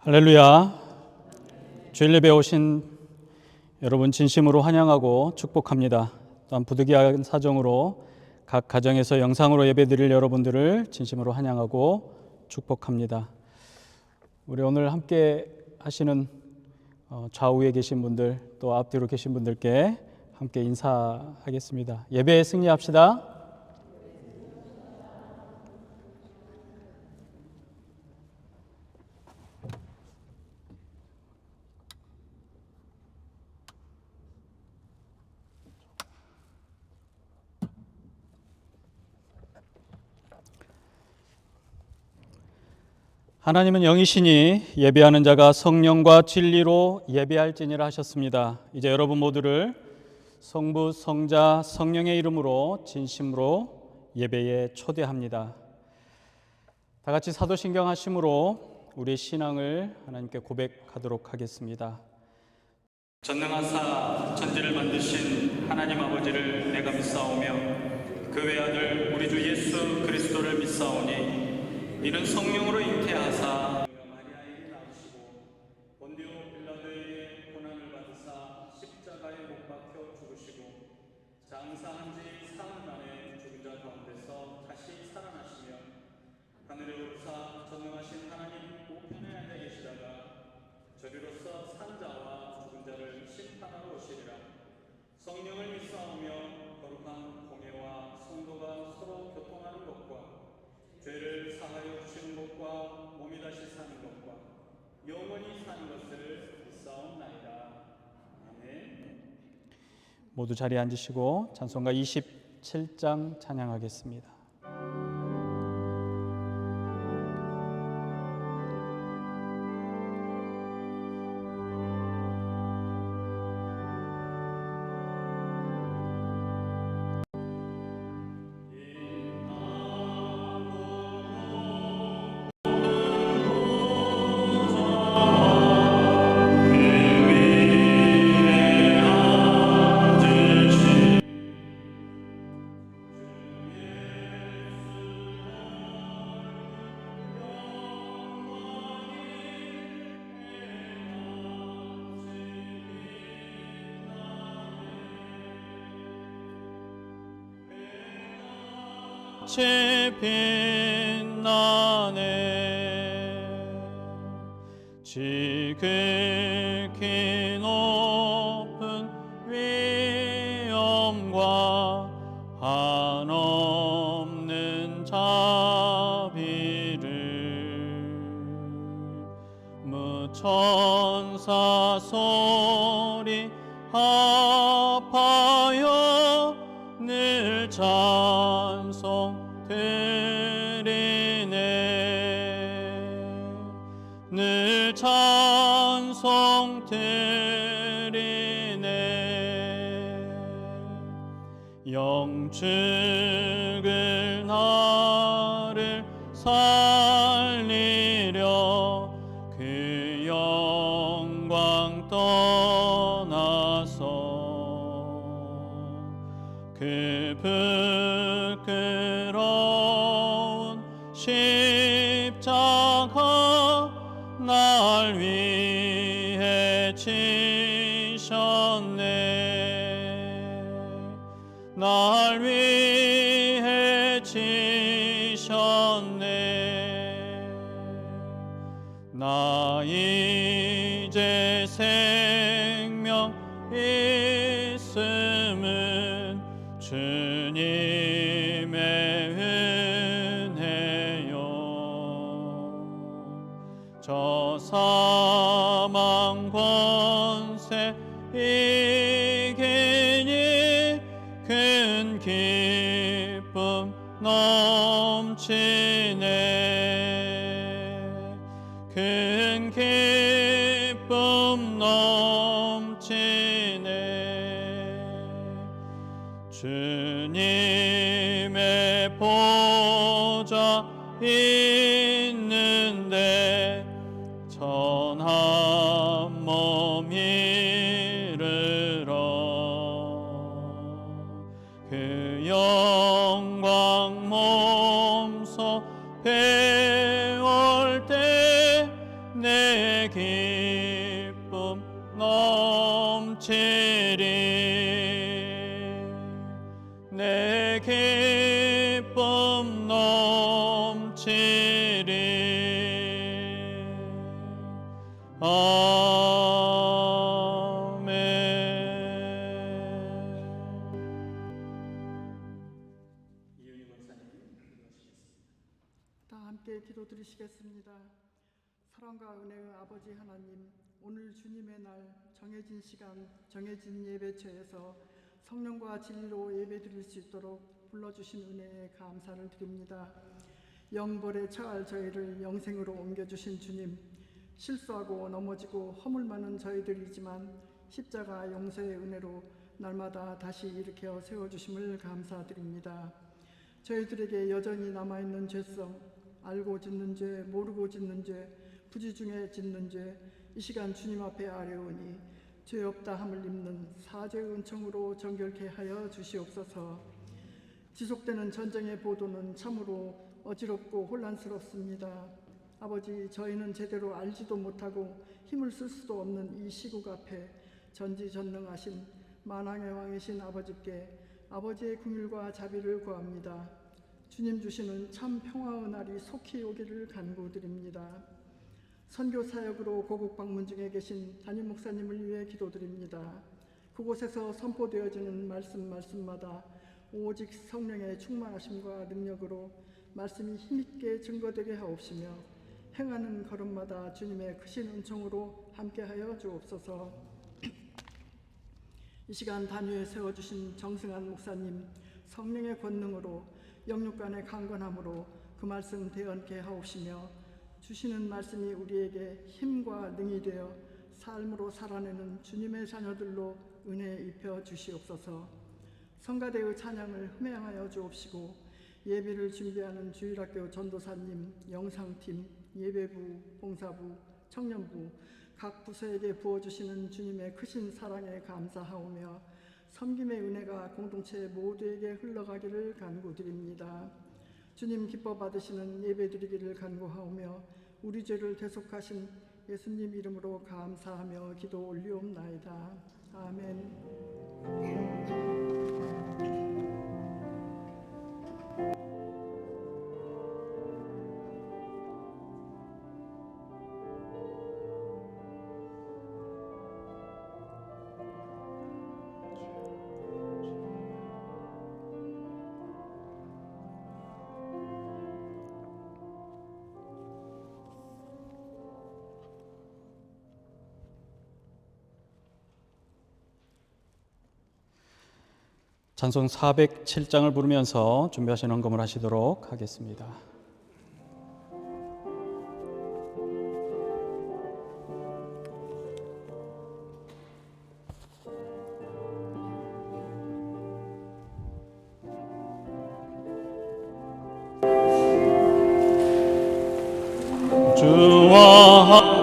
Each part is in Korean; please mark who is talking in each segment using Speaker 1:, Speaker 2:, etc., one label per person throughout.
Speaker 1: 할렐루야. 주일 예배에 오신 여러분 진심으로 환영하고 축복합니다. 또한 부득이한 사정으로 각 가정에서 영상으로 예배드릴 여러분들을 진심으로 환영하고 축복합니다. 우리 오늘 함께 하시는 좌우에 계신 분들 또 앞뒤로 계신 분들께 함께 인사하겠습니다. 예배에 승리합시다. 하나님은 영이시니 예배하는 자가 성령과 진리로 예배할지니라 하셨습니다. 이제 여러분 모두를 성부, 성자, 성령의 이름으로 진심으로 예배에 초대합니다. 다 같이 사도신경 하심으로 우리의 신앙을 하나님께 고백하도록 하겠습니다. 전능하사 천지를 만드신 하나님 아버지를 내가 믿사오며 그 외아들 우리 주 예수 그리스도를 믿사오니 이는 성령으로 잉태하사 마리아에게 낳으시고 본디오 빌라도에게 고난을 받으사 십자가에 못 박혀 죽으시고 장사한 지 사흘 만에 죽은 자 가운데서 다시 살아나시며 하늘에 오르사 전능하신 하나님 우편에 앉아 계시다가 저리로서 산 자와 죽은 자를 심판하러 오시리라. 성령을 믿사오며 거룩한 공예와 성도가 서로 교통하는 것과 죄를 사하여 주시는 것과 몸이 다시 사는 것과 영원히 사는 것을 믿사옵나이다. 아멘. 모두 자리에 앉으시고 찬송가 27장 찬양하겠습니다. 빛나네 지극히 높은 위엄과 한없는 자비를 무천사 소리 합하여 늘 찬송 드리네 늘 찬송 드리네 영축을 나를 살리려 그 영광 떠나서 그 부끄러운 십자가 날 위해 지셨네 날 위해 지셨네 나 이제 생명 있음은 주님의 은혜요 저 사망 권세 이기니 큰 기쁨 넘치네 큰 기쁨 넘치네 주님의 보좌 있는데 전한 몸 이르러 그 영광 몸소 배울 때 내 기쁨 넘치리.
Speaker 2: 다 함께 기도드리시겠습니다. 사랑과 은혜의 아버지 하나님, 오늘 주님의 날 정해진 시간, 정해진 예배처에서 성령과 진리로 예배드릴 수 있도록 불러주신 은혜에 감사를 드립니다. 영벌에 처할 저희를 영생으로 옮겨주신 주님, 실수하고 넘어지고 허물 많은 저희들이지만 십자가 용서의 은혜로 날마다 다시 일으켜 세워주심을 감사드립니다. 저희들에게 여전히 남아있는 죄성, 알고 짓는 죄, 모르고 짓는 죄, 부지 중에 짓는 죄, 이 시간 주님 앞에 아뢰오니 죄 없다 함을 입는 사죄의 은총으로 정결케 하여 주시옵소서. 지속되는 전쟁의 보도는 참으로 어지럽고 혼란스럽습니다. 아버지, 저희는 제대로 알지도 못하고 힘을 쓸 수도 없는 이 시국 앞에 전지전능하신 만왕의 왕이신 아버지께 아버지의 긍휼과 자비를 구합니다. 주님 주시는 참 평화의 날이 속히 오기를 간구드립니다. 선교 사역으로 고국 방문 중에 계신 담임 목사님을 위해 기도드립니다. 그곳에서 선포되어지는 말씀마다 오직 성령의 충만하심과 능력으로 말씀이 힘있게 증거되게 하옵시며 행하는 걸음마다 주님의 크신 은총으로 함께하여 주옵소서. 이 시간 단위에 세워주신 정승환 목사님, 성령의 권능으로 영육간의 강건함으로 그 말씀 대언케 하옵시며 주시는 말씀이 우리에게 힘과 능이 되어 삶으로 살아내는 주님의 자녀들로 은혜 입혀 주시옵소서. 성가대의 찬양을 흠양하여 주옵시고 예배를 준비하는 주일학교 전도사님, 영상팀, 예배부, 봉사부, 청년부 각 부서에게 부어주시는 주님의 크신 사랑에 감사하오며 섬김의 은혜가 공동체 모두에게 흘러가기를 간구드립니다. 주님 기뻐 받으시는 예배드리기를 간구하오며 우리 죄를 대속하신 예수님 이름으로 감사하며 기도 올리옵나이다. 아멘.
Speaker 1: 찬송 407장을 부르면서 준비하시는 헌금을 하시도록 하겠습니다. 주와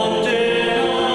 Speaker 3: 언제나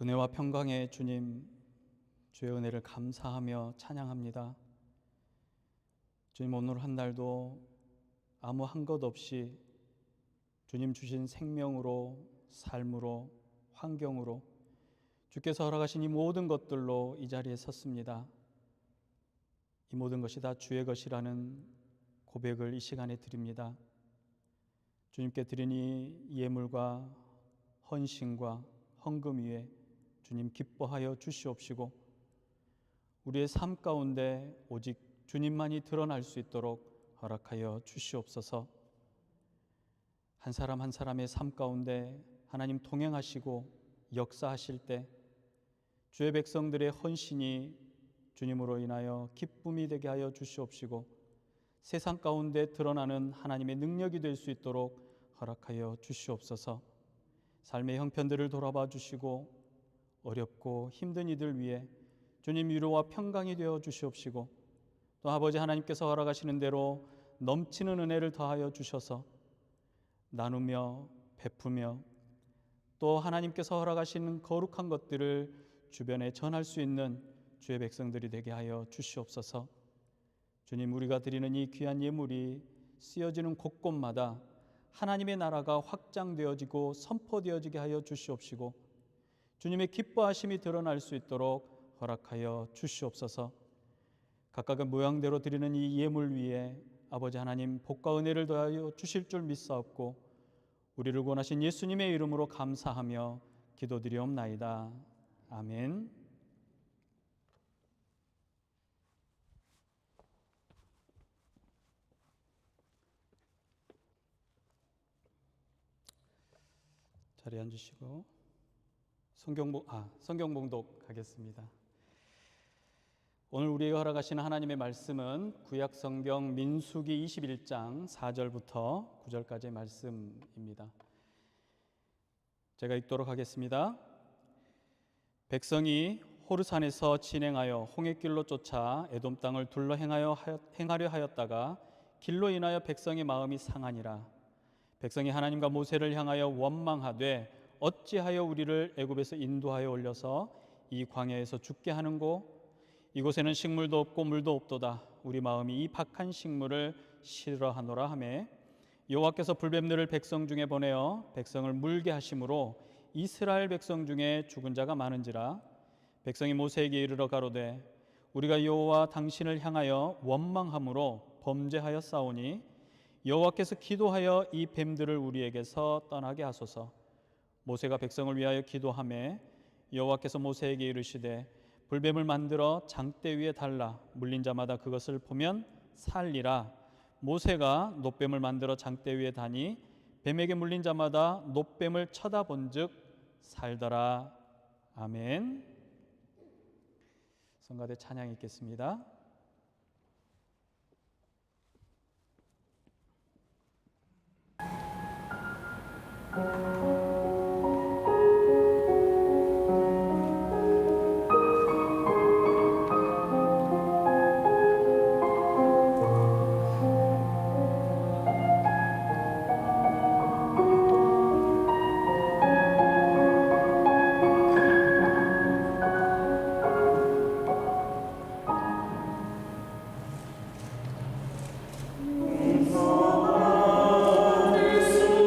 Speaker 1: 은혜와 평강의 주님, 주의 은혜를 감사하며 찬양합니다. 주님, 오늘 한 날도 아무 한 것 없이 주님 주신 생명으로, 삶으로, 환경으로 주께서 허락하신 이 모든 것들로 이 자리에 섰습니다. 이 모든 것이 다 주의 것이라는 고백을 이 시간에 드립니다. 주님께 드린 이 예물과 헌신과 헌금 위에 주님 기뻐하여 주시옵시고, 우리의 삶 가운데 오직 주님만이 드러날 수 있도록 허락하여 주시옵소서. 한 사람 한 사람의 삶 가운데 하나님 동행하시고 역사하실 때 주의 백성들의 헌신이 주님으로 인하여 기쁨이 되게 하여 주시옵시고, 세상 가운데 드러나는 하나님의 능력이 될 수 있도록 허락하여 주시옵소서. 삶의 형편들을 돌아봐 주시고 어렵고 힘든 이들 위해 주님 위로와 평강이 되어 주시옵시고, 또 아버지 하나님께서 허락하시는 대로 넘치는 은혜를 더하여 주셔서 나누며 베푸며 또 하나님께서 허락하시는 거룩한 것들을 주변에 전할 수 있는 주의 백성들이 되게 하여 주시옵소서. 주님, 우리가 드리는 이 귀한 예물이 쓰여지는 곳곳마다 하나님의 나라가 확장되어지고 선포되어지게 하여 주시옵시고, 주님의 기뻐하심이 드러날 수 있도록 허락하여 주시옵소서. 각각의 모양대로 드리는 이 예물 위에 아버지 하나님 복과 은혜를 더하여 주실 줄 믿사옵고, 우리를 구원하신 예수님의 이름으로 감사하며 기도드리옵나이다. 아멘. 자리에 앉으시고 성경 봉독 하겠습니다. 오늘 우리에게 허락하시는 하나님의 말씀은 구약 성경 민수기 21장 4절부터 9절까지의 말씀입니다. 제가 읽도록 하겠습니다. 백성이 호르산에서 진행하여 홍해길로 쫓아 에돔 땅을 둘러 행하려 하였다가 길로 인하여 백성의 마음이 상하니라. 백성이 하나님과 모세를 향하여 원망하되 어찌하여 우리를 애굽에서 인도하여 올려서 이 광야에서 죽게 하는고? 이곳에는 식물도 없고 물도 없도다. 우리 마음이 이 박한 식물을 싫어하노라 하매, 여호와께서 불뱀들을 백성 중에 보내어 백성을 물게 하심으로 이스라엘 백성 중에 죽은 자가 많은지라. 백성이 모세에게 이르러 가로되 우리가 여호와 당신을 향하여 원망함으로 범죄하였사오니 여호와께서 기도하여 이 뱀들을 우리에게서 떠나게 하소서. 모세가 백성을 위하여 기도하매 여호와께서 모세에게 이르시되 불뱀을 만들어 장대 위에 달라 물린 자마다 그것을 보면 살리라. 모세가 놋뱀을 만들어 장대 위에 다니 뱀에게 물린 자마다 놋뱀을 쳐다본즉 살더라. 아멘. 성가대 찬양 읽겠습니다.
Speaker 3: 수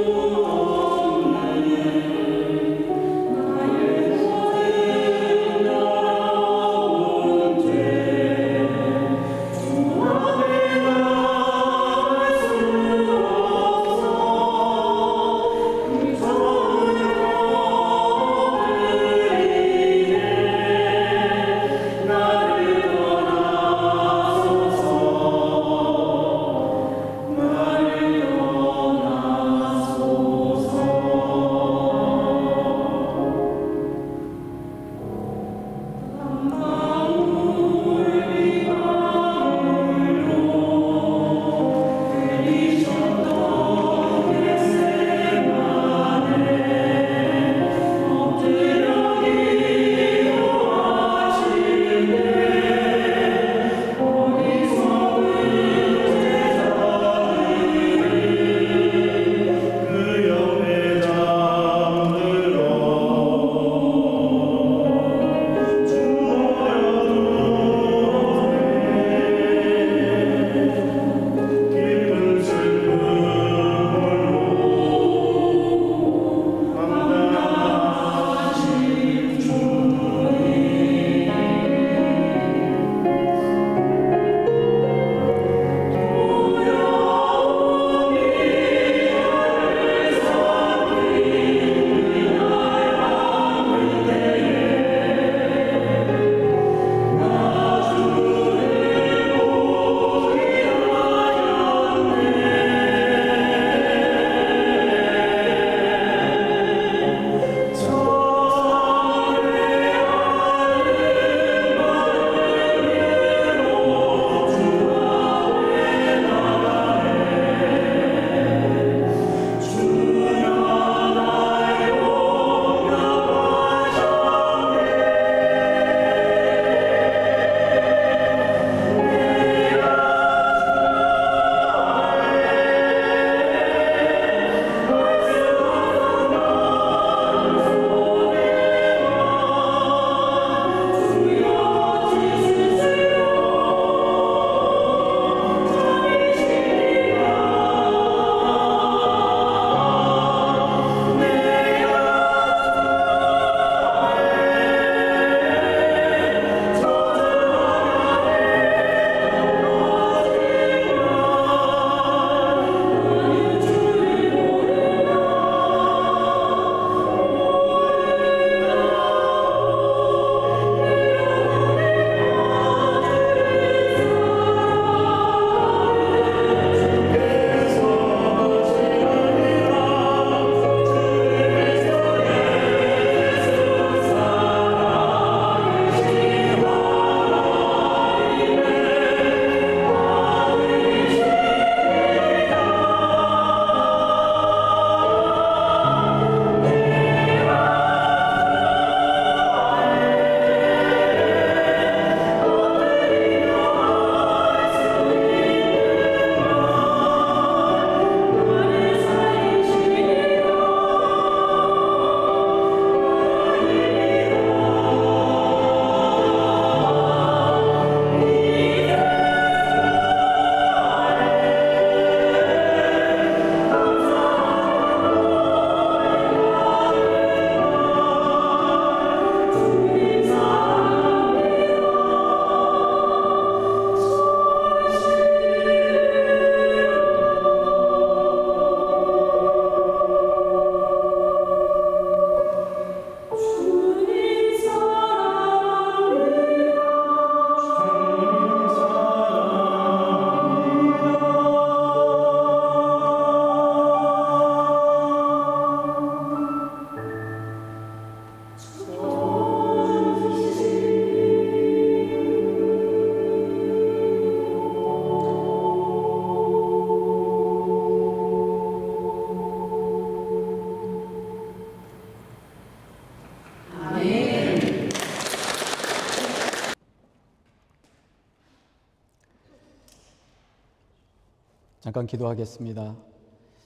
Speaker 1: 잠깐 기도하겠습니다.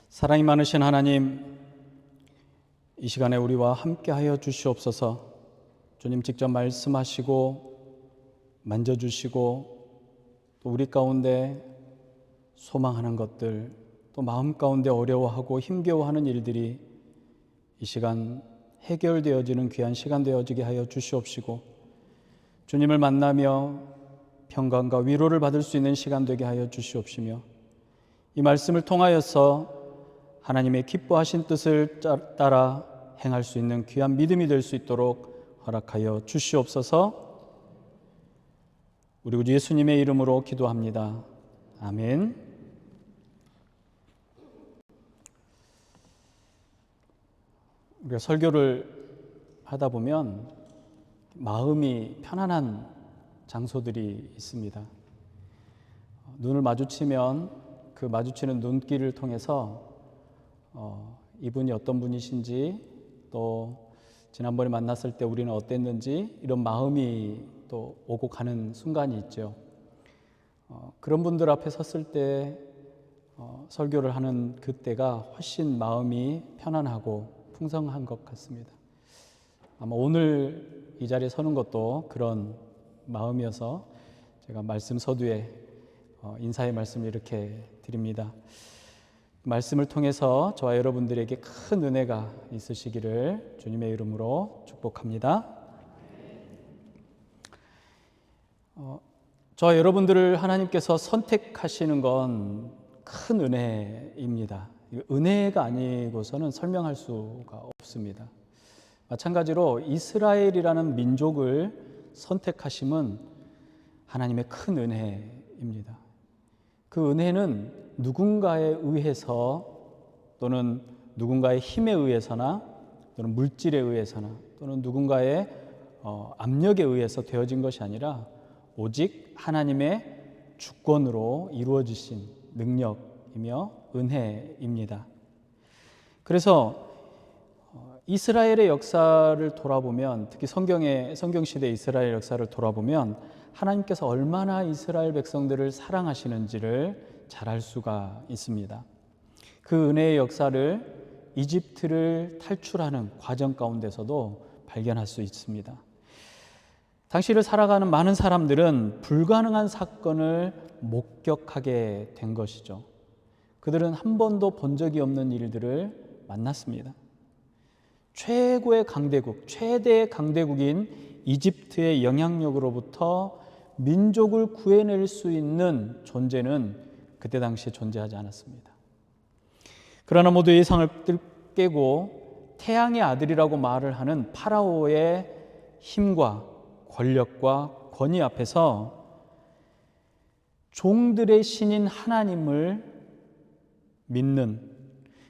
Speaker 1: 사랑이 많으신 하나님, 이 시간에 우리와 함께하여 주시옵소서. 주님 직접 말씀하시고 만져주시고 또 우리 가운데 소망하는 것들, 또 마음 가운데 어려워하고 힘겨워하는 일들이 이 시간 해결되어지는 귀한 시간 되어지게 하여 주시옵시고, 주님을 만나며 평강과 위로를 받을 수 있는 시간 되게 하여 주시옵시며, 이 말씀을 통하여서 하나님의 기뻐하신 뜻을 따라 행할 수 있는 귀한 믿음이 될 수 있도록 허락하여 주시옵소서. 우리 구주 예수님의 이름으로 기도합니다. 아멘. 우리가 설교를 하다 보면 마음이 편안한 장소들이 있습니다. 눈을 마주치면 그 마주치는 눈길을 통해서 이분이 어떤 분이신지, 또 지난번에 만났을 때 우리는 어땠는지, 이런 마음이 또 오고 가는 순간이 있죠. 그런 분들 앞에 섰을 때 설교를 하는 그때가 훨씬 마음이 편안하고 풍성한 것 같습니다. 아마 오늘 이 자리에 서는 것도 그런 마음이어서 제가 말씀 서두에 인사의 말씀을 이렇게 드립니다. 말씀을 통해서 저와 여러분들에게 큰 은혜가 있으시기를 주님의 이름으로 축복합니다. 저와 여러분들을 하나님께서 선택하시는 건 큰 은혜입니다. 은혜가 아니고서는 설명할 수가 없습니다. 마찬가지로 이스라엘이라는 민족을 선택하심은 하나님의 큰 은혜입니다. 그 은혜는 누군가에 의해서, 또는 누군가의 힘에 의해서나, 또는 물질에 의해서나, 또는 누군가의 압력에 의해서 되어진 것이 아니라 오직 하나님의 주권으로 이루어지신 능력이며 은혜입니다. 그래서 이스라엘의 역사를 돌아보면, 특히 성경시대 이스라엘 역사를 돌아보면 하나님께서 얼마나 이스라엘 백성들을 사랑하시는지를 잘 알 수가 있습니다. 그 은혜의 역사를 이집트를 탈출하는 과정 가운데서도 발견할 수 있습니다. 당시를 살아가는 많은 사람들은 불가능한 사건을 목격하게 된 것이죠. 그들은 한 번도 본 적이 없는 일들을 만났습니다. 최고의 강대국, 최대의 강대국인 이집트의 영향력으로부터 민족을 구해낼 수 있는 존재는 그때 당시에 존재하지 않았습니다. 그러나 모두 예상을 깨고 태양의 아들이라고 말을 하는 파라오의 힘과 권력과 권위 앞에서 종들의 신인 하나님을 믿는,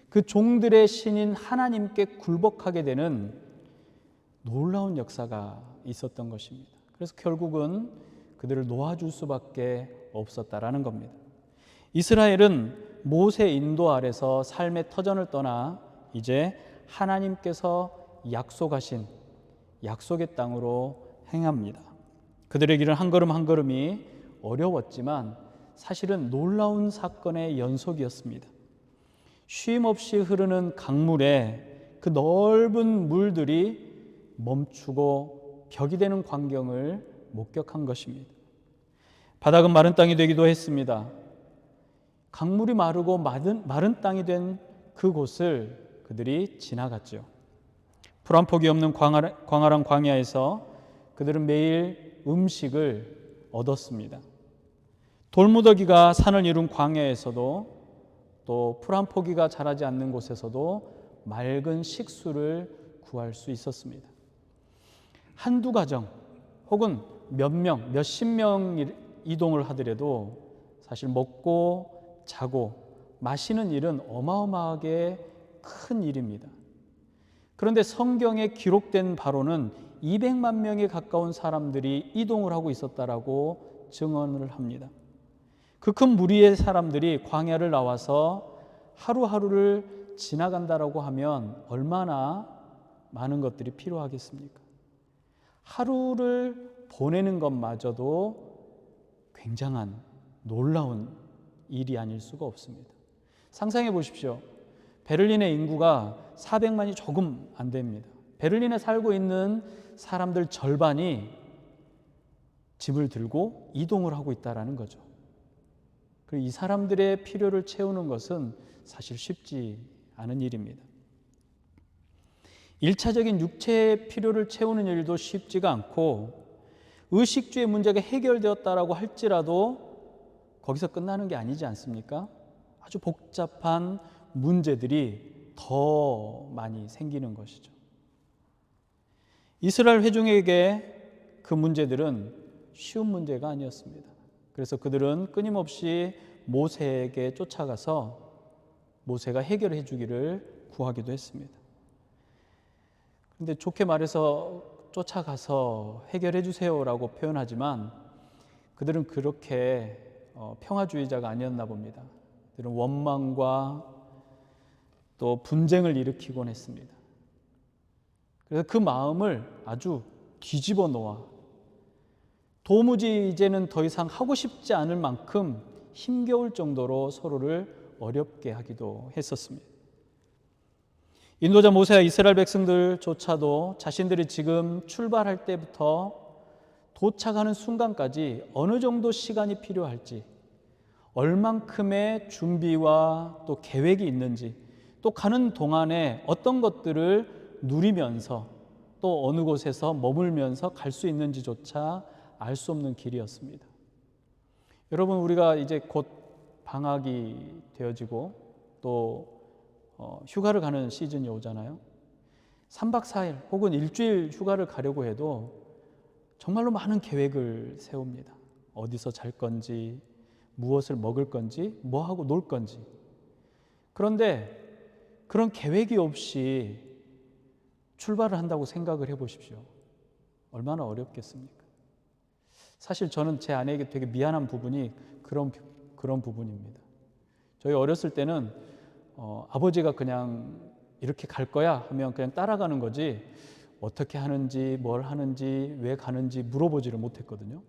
Speaker 1: 그 종들의 신인 하나님께 굴복하게 되는 놀라운 역사가 있었던 것입니다. 그래서 결국은 그들을 놓아줄 수밖에 없었다라는 겁니다. 이스라엘은 모세 인도 아래서 삶의 터전을 떠나 이제 하나님께서 약속하신 약속의 땅으로 행합니다. 그들의 길은 한 걸음 한 걸음이 어려웠지만 사실은 놀라운 사건의 연속이었습니다. 쉼 없이 흐르는 강물에 그 넓은 물들이 멈추고 벽이 되는 광경을 목격한 것입니다. 바닥은 마른 땅이 되기도 했습니다. 강물이 마르고 마른 땅이 된 그곳을 그들이 지나갔죠. 풀 한 폭이 없는 광활한 광야에서 그들은 매일 음식을 얻었습니다. 돌무더기가 산을 이룬 광야에서도, 또 풀 한 포기가 자라지 않는 곳에서도 맑은 식수를 구할 수 있었습니다. 한두 가정 혹은 몇 명, 몇십 명 이동을 하더라도 사실 먹고 자고 마시는 일은 어마어마하게 큰 일입니다. 그런데 성경에 기록된 바로는 200만 명에 가까운 사람들이 이동을 하고 있었다라고 증언을 합니다. 그 큰 무리의 사람들이 광야를 나와서 하루하루를 지나간다라고 하면 얼마나 많은 것들이 필요하겠습니까? 하루를 보내는 것마저도 굉장한 놀라운
Speaker 3: 일이 아닐 수가 없습니다. 상상해 보십시오. 베를린의 인구가 400만이 조금 안 됩니다. 베를린에 살고 있는 사람들 절반이 짐을 들고 이동을 하고 있다는 거죠. 그리고 이 사람들의 필요를 채우는 것은 사실 쉽지 않은 일입니다. 1차적인 육체의 필요를 채우는 일도 쉽지가 않고 의식주의 문제가 해결되었다라고 할지라도 거기서 끝나는 게 아니지 않습니까? 아주 복잡한 문제들이 더 많이 생기는 것이죠. 이스라엘 회중에게 그 문제들은 쉬운 문제가 아니었습니다. 그래서 그들은 끊임없이 모세에게 쫓아가서 모세가 해결해 주기를 구하기도 했습니다. 그런데 좋게 말해서 쫓아가서 해결해 주세요라고 표현하지만 그들은 그렇게 평화주의자가 아니었나 봅니다. 그들은 원망과 또 분쟁을 일으키곤 했습니다. 그래서 그 마음을 아주 뒤집어 놓아 도무지 이제는 더 이상 하고 싶지 않을 만큼 힘겨울 정도로 서로를 어렵게 하기도 했었습니다. 인도자 모세와 이스라엘 백성들조차도 자신들이 지금 출발할 때부터 도착하는 순간까지 어느 정도 시간이 필요할지, 얼만큼의 준비와 또 계획이 있는지, 또 가는 동안에 어떤 것들을 누리면서 또 어느 곳에서 머물면서 갈 수 있는지조차 알 수 없는 길이었습니다. 여러분, 우리가 이제 곧 방학이 되어지고 또 휴가를 가는 시즌이 오잖아요. 3박 4일 혹은 일주일 휴가를 가려고 해도 정말로 많은 계획을 세웁니다. 어디서 잘 건지, 무엇을 먹을 건지, 뭐 하고 놀 건지. 그런데 그런 계획이 없이 출발을 한다고 생각을 해보십시오. 얼마나 어렵겠습니까? 사실 저는 제 아내에게 되게 미안한 부분이 그런 부분입니다. 저희 어렸을 때는 아버지가 그냥 이렇게 갈 거야 하면 그냥 따라가는 거지 어떻게 하는지 뭘 하는지 왜 가는지 물어보지를 못했거든요.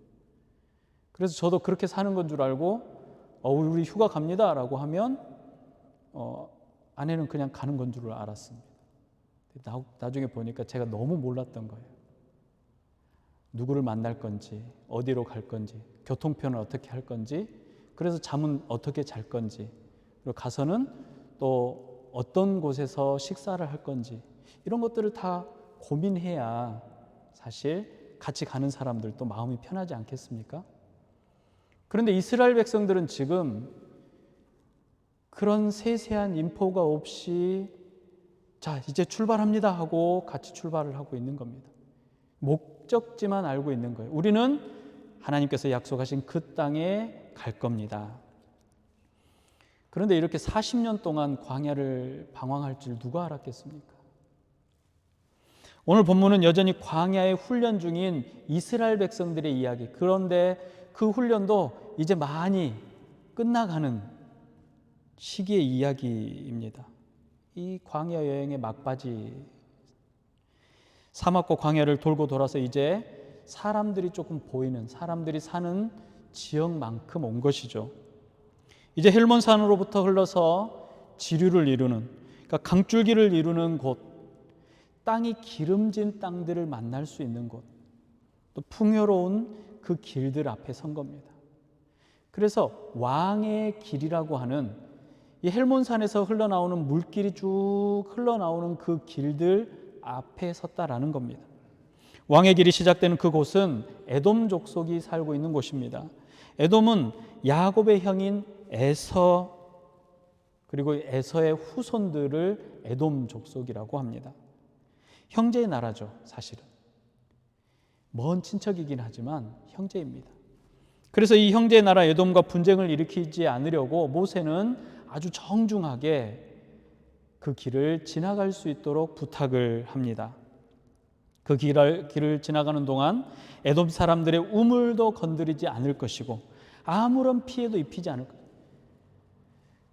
Speaker 3: 그래서 저도 그렇게 사는 건 줄 알고 우리 휴가 갑니다 라고 하면 아내는 그냥 가는 건 줄 알았습니다. 나중에 보니까 제가 너무 몰랐던 거예요. 누구를 만날 건지, 어디로 갈 건지, 교통편을 어떻게 할 건지, 그래서 잠은 어떻게 잘 건지, 그리고 가서는 또 어떤 곳에서 식사를 할 건지, 이런 것들을 다 고민해야 사실 같이 가는 사람들도 마음이 편하지 않겠습니까? 그런데 이스라엘 백성들은 지금 그런 세세한 인포가 없이 자, 이제 출발합니다 하고 같이 출발을 하고 있는 겁니다. 목적지만 알고 있는 거예요. 우리는 하나님께서 약속하신 그 땅에 갈 겁니다. 그런데 이렇게 40년 동안 광야를 방황할 줄 누가 알았겠습니까? 오늘 본문은 여전히 광야의 훈련 중인 이스라엘 백성들의 이야기. 그런데 그 훈련도 이제 많이 끝나가는 시기의 이야기입니다. 이 광야 여행의 막바지, 사막과 광야를 돌고 돌아서 이제 사람들이 조금 보이는, 사람들이 사는 지역만큼 온 것이죠. 이제 헬몬산으로부터 흘러서 지류를 이루는, 그러니까 강줄기를 이루는 곳, 땅이 기름진 땅들을 만날 수 있는 곳, 또 풍요로운 그 길들 앞에 선 겁니다. 그래서 왕의 길이라고 하는 이 헬몬산에서 흘러나오는 물길이 쭉 흘러나오는 그 길들 앞에 섰다라는 겁니다. 왕의 길이 시작되는 그곳은 에돔 족속이 살고 있는 곳입니다. 에돔은 야곱의 형인 에서, 그리고 에서의 후손들을 에돔 족속이라고 합니다. 형제의 나라죠, 사실은. 먼 친척이긴 하지만 형제입니다. 그래서 이 형제의 나라 에돔과 분쟁을 일으키지 않으려고 모세는 아주 정중하게 그 길을 지나갈 수 있도록 부탁을 합니다. 그 길을 지나가는 동안 에돔 사람들의 우물도 건드리지 않을 것이고 아무런 피해도 입히지 않을 것이고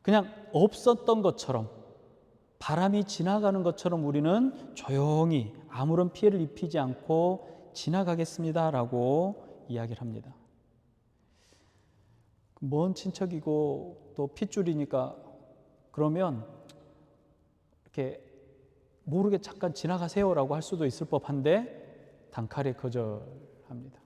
Speaker 3: 그냥 없었던 것처럼, 바람이 지나가는 것처럼 우리는 조용히 아무런 피해를 입히지 않고 지나가겠습니다라고 이야기를 합니다. 먼 친척이고 또 핏줄이니까 그러면 이렇게 모르게 잠깐 지나가세요라고 할 수도 있을 법한데 단칼에 거절합니다.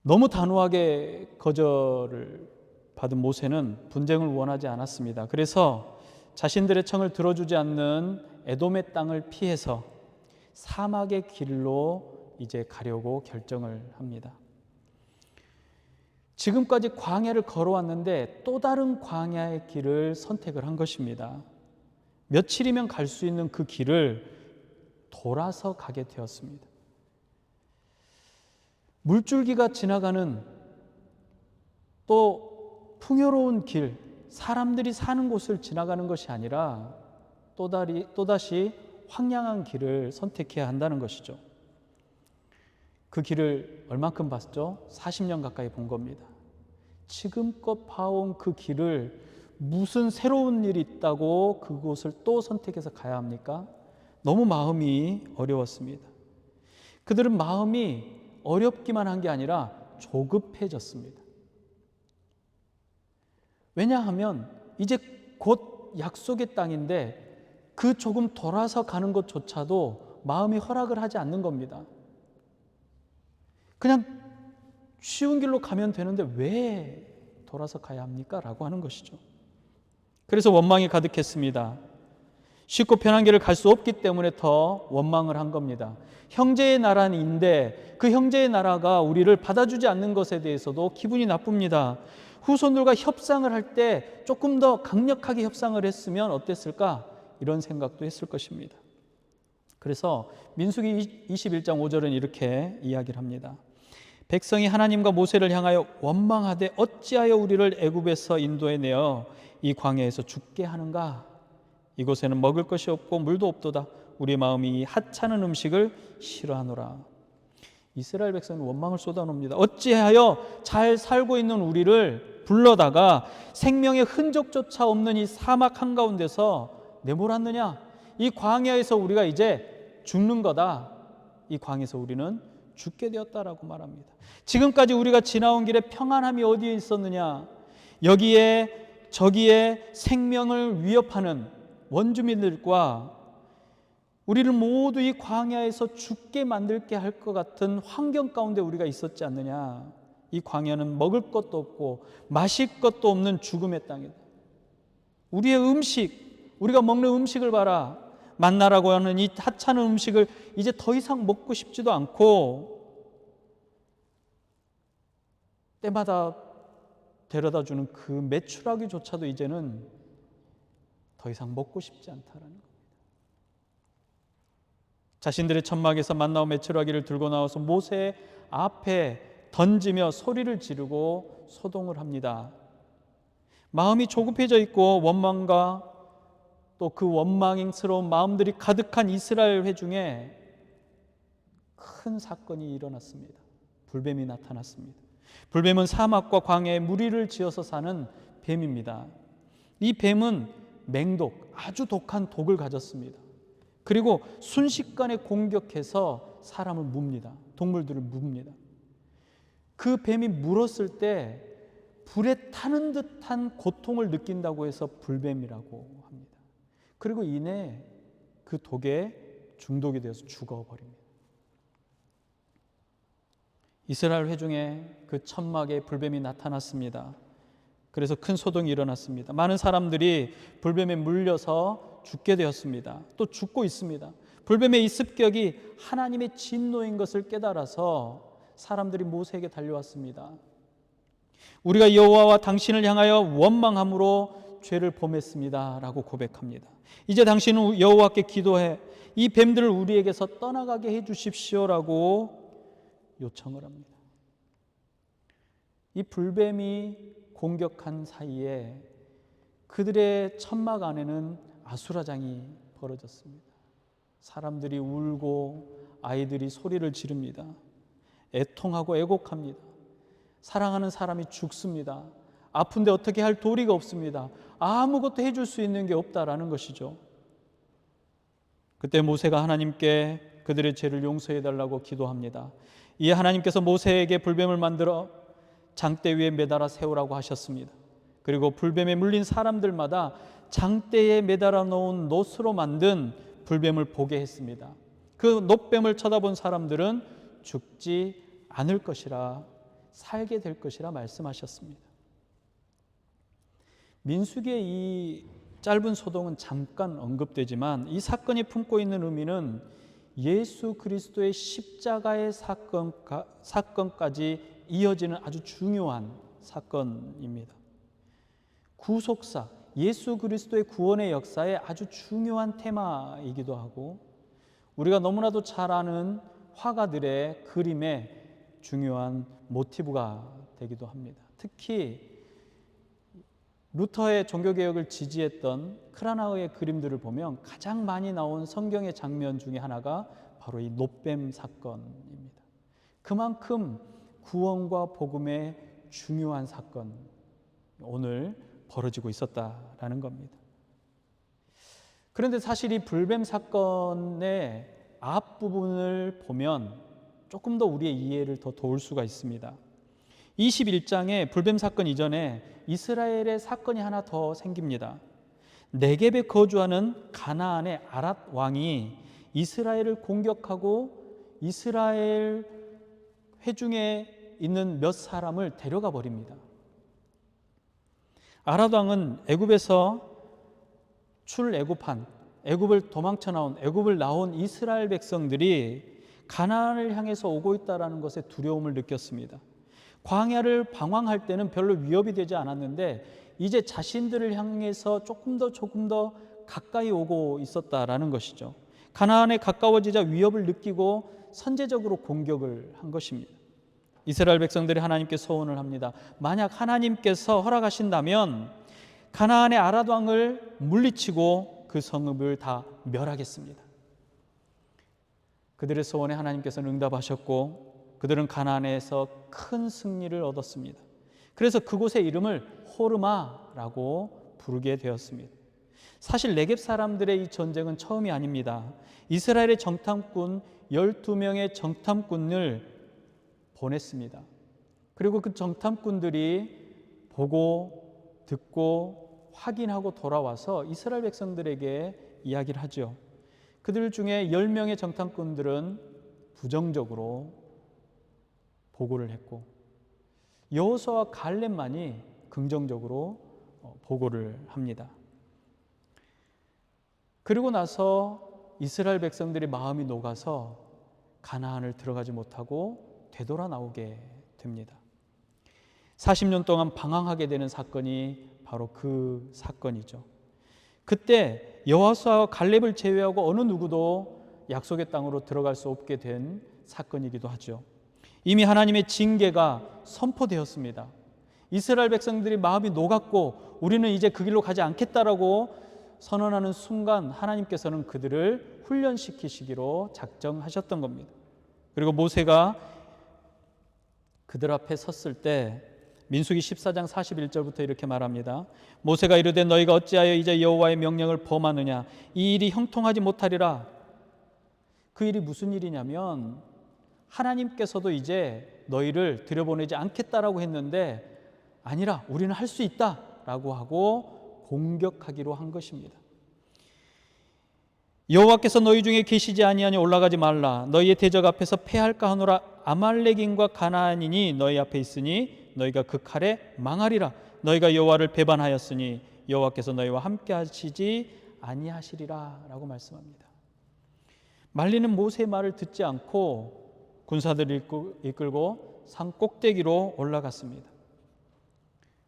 Speaker 3: 너무 단호하게 거절을 받은 모세는 분쟁을 원하지 않았습니다. 그래서 자신들의 청을 들어주지 않는 에돔의 땅을 피해서 사막의 길로 이제 가려고 결정을 합니다. 지금까지 광야를 걸어왔는데 또 다른 광야의 길을 선택을 한 것입니다. 며칠이면 갈 수 있는 그 길을 돌아서 가게 되었습니다. 물줄기가 지나가는 또 풍요로운 길, 사람들이 사는 곳을 지나가는 것이 아니라 또다시 황량한 길을 선택해야 한다는 것이죠. 그 길을 얼만큼 봤죠? 40년 가까이 본 겁니다. 지금껏 봐온 그 길을 무슨 새로운 일이 있다고 그곳을 또 선택해서 가야 합니까? 너무 마음이 어려웠습니다. 그들은 마음이 어렵기만 한 게 아니라 조급해졌습니다. 왜냐하면 이제 곧 약속의 땅인데 그 조금 돌아서 가는 것조차도 마음이 허락을 하지 않는 겁니다. 그냥 쉬운 길로 가면 되는데 왜 돌아서 가야 합니까? 라고 하는 것이죠. 그래서 원망이 가득했습니다. 쉽고 편한 길을 갈 수 없기 때문에 더 원망을 한 겁니다. 형제의 나라인데 그 형제의 나라가 우리를 받아주지 않는 것에 대해서도 기분이 나쁩니다. 후손들과 협상을 할 때 조금 더 강력하게 협상을 했으면 어땠을까? 이런 생각도 했을 것입니다. 그래서 민수기 21장 5절은 이렇게 이야기를 합니다. 백성이 하나님과 모세를 향하여 원망하되 어찌하여 우리를 애굽에서 인도해 내어 이 광야에서 죽게 하는가? 이곳에는 먹을 것이 없고 물도 없도다. 우리 마음이 이 하찮은 음식을 싫어하노라. 이스라엘 백성은 원망을 쏟아놉니다. 어찌하여 잘 살고 있는 우리를 불러다가 생명의 흔적조차 없는 이 사막 한가운데서 내몰았느냐? 이 광야에서 우리가 이제 죽는 거다. 이 광야에서 우리는 죽게 되었다라고 말합니다. 지금까지 우리가 지나온 길에 평안함이 어디에 있었느냐? 여기에 저기에 생명을 위협하는 원주민들과 우리를 모두 이 광야에서 죽게 만들게 할 것 같은 환경 가운데 우리가 있었지 않느냐. 이 광야는 먹을 것도 없고 마실 것도 없는 죽음의 땅이다. 우리의 음식, 우리가 먹는 음식을 봐라. 만나라고 하는 이 하찮은 음식을 이제 더 이상 먹고 싶지도 않고 때마다 데려다주는 그 메추라기조차도 이제는 더 이상 먹고 싶지 않다라는 겁니다. 자신들의 천막에서 만나온 메추라기를 들고 나와서 모세 앞에 던지며 소리를 지르고 소동을 합니다. 마음이 조급해져 있고 원망과 또 그 원망스러운 마음들이 가득한 이스라엘 회중에 큰 사건이 일어났습니다. 불뱀이 나타났습니다. 불뱀은 사막과 광야에 무리를 지어서 사는 뱀입니다. 이 뱀은 맹독, 아주 독한 독을 가졌습니다. 그리고 순식간에 공격해서 사람을 뭅니다. 동물들을 뭅니다. 그 뱀이 물었을 때 불에 타는 듯한 고통을 느낀다고 해서 불뱀이라고 합니다. 그리고 이내 그 독에 중독이 되어서 죽어버립니다. 이스라엘 회중에 그 천막에 불뱀이 나타났습니다. 그래서 큰 소동이 일어났습니다. 많은 사람들이 불뱀에 물려서 죽게 되었습니다. 또 죽고 있습니다. 불뱀의 이 습격이 하나님의 진노인 것을 깨달아서 사람들이 모세에게 달려왔습니다. 우리가 여호와와 당신을 향하여 원망함으로 죄를 범했습니다 라고 고백합니다. 이제 당신은 여호와께 기도해 이 뱀들을 우리에게서 떠나가게 해 주십시오라고 요청을 합니다. 이 불뱀이 공격한 사이에 그들의 천막 안에는 아수라장이 벌어졌습니다. 사람들이 울고 아이들이 소리를 지릅니다. 애통하고 애곡합니다. 사랑하는 사람이 죽습니다. 아픈데 어떻게 할 도리가 없습니다. 아무것도 해줄 수 있는 게 없다라는 것이죠. 그때 모세가 하나님께 그들의 죄를 용서해 달라고 기도합니다. 이에 하나님께서 모세에게 불뱀을 만들어 장대 위에 매달아 세우라고 하셨습니다. 그리고 불뱀에 물린 사람들마다 장대에 매달아 놓은 놋으로 만든 불뱀을 보게 했습니다. 그 놋뱀을 쳐다본 사람들은 죽지 않을 것이라, 살게 될 것이라 말씀하셨습니다. 민수기의 이 짧은 소동은 잠깐 언급되지만 이 사건이 품고 있는 의미는 예수 그리스도의 십자가의 사건까지 이어지는 아주 중요한 사건입니다. 구속사, 예수 그리스도의 구원의 역사의 아주 중요한 테마이기도 하고, 우리가 너무나도 잘 아는 화가들의 그림의 중요한 모티브가 되기도 합니다. 특히 루터의 종교개혁을 지지했던 크라나우의 그림들을 보면 가장 많이 나온 성경의 장면 중에 하나가 바로 이 놋뱀 사건입니다. 그만큼 구원과 복음의 중요한 사건, 오늘 벌어지고 있었다라는 겁니다. 그런데 사실 이 불뱀 사건의 앞부분을 보면 조금 더 우리의 이해를 더 도울 수가 있습니다. 21장에 불뱀 사건 이전에 이스라엘의 사건이 하나 더 생깁니다. 네겝에 거주하는 가나안의 아랏 왕이 이스라엘을 공격하고 이스라엘 회중에 있는 몇 사람을 데려가 버립니다. 아랏 왕은 애굽에서 출애굽한, 애굽을 도망쳐 나온, 애굽을 나온 이스라엘 백성들이 가나안을 향해서 오고 있다는 것에 두려움을 느꼈습니다. 광야를 방황할 때는 별로 위협이 되지 않았는데 이제 자신들을 향해서 조금 더 가까이 오고 있었다라는 것이죠. 가나안에 가까워지자 위협을 느끼고 선제적으로 공격을 한 것입니다. 이스라엘 백성들이 하나님께 소원을 합니다. 만약 하나님께서 허락하신다면 가나안의 아랏 왕을 물리치고 그 성읍을 다 멸하겠습니다. 그들의 소원에 하나님께서는 응답하셨고 그들은 가나안에서 큰 승리를 얻었습니다. 그래서 그곳의 이름을 호르마라고 부르게 되었습니다. 사실 네겝 사람들의 이 전쟁은 처음이 아닙니다. 이스라엘의 정탐꾼 12명의 정탐꾼을 보냈습니다. 그리고 그 정탐꾼들이 보고 듣고 확인하고 돌아와서 이스라엘 백성들에게 이야기를 하죠. 그들 중에 10명의 정탐꾼들은 부정적으로 보고를 했고 여호수아와 갈렙만이 긍정적으로 보고를 합니다. 그리고 나서 이스라엘 백성들의 마음이 녹아서 가나안을 들어가지 못하고 되돌아 나오게 됩니다. 40년 동안 방황하게 되는 사건이 바로 그 사건이죠. 그때 여호수아와 갈렙을 제외하고 어느 누구도 약속의 땅으로 들어갈 수 없게 된 사건이기도 하죠. 이미 하나님의 징계가 선포되었습니다. 이스라엘 백성들이 마음이 녹았고 우리는 이제 그 길로 가지 않겠다라고 선언하는 순간 하나님께서는 그들을 훈련시키시기로 작정하셨던 겁니다. 그리고 모세가 그들 앞에 섰을 때 민수기 14장 41절부터 이렇게 말합니다. 모세가 이르되 너희가 어찌하여 이제 여호와의 명령을 범하느냐, 이 일이 형통하지 못하리라. 그 일이 무슨 일이냐면 하나님께서도 이제 너희를 들여보내지 않겠다라고 했는데 아니라 우리는 할 수 있다라고 하고 공격하기로 한 것입니다. 여호와께서 너희 중에 계시지 아니하니 올라가지 말라. 너희의 대적 앞에서 패할까 하노라. 아말렉인과 가나안인이 너희 앞에 있으니 너희가 그 칼에 망하리라. 너희가 여호와를 배반하였으니 여호와께서 너희와 함께 하시지 아니하시리라 라고 말씀합니다. 말리는 모세의 말을 듣지 않고 군사들을 이끌고 산 꼭대기로 올라갔습니다.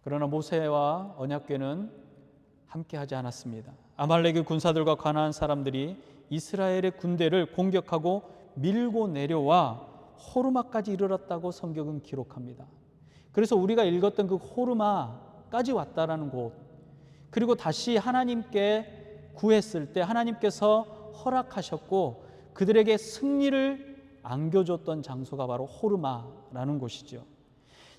Speaker 3: 그러나 모세와 언약궤는 함께하지 않았습니다. 아말렉의 군사들과 가나안 사람들이 이스라엘의 군대를 공격하고 밀고 내려와 호르마까지 이르렀다고 성경은 기록합니다. 그래서 우리가 읽었던 그 호르마까지 왔다라는 곳, 그리고 다시 하나님께 구했을 때 하나님께서 허락하셨고 그들에게 승리를 안겨줬던 장소가 바로 호르마라는 곳이죠.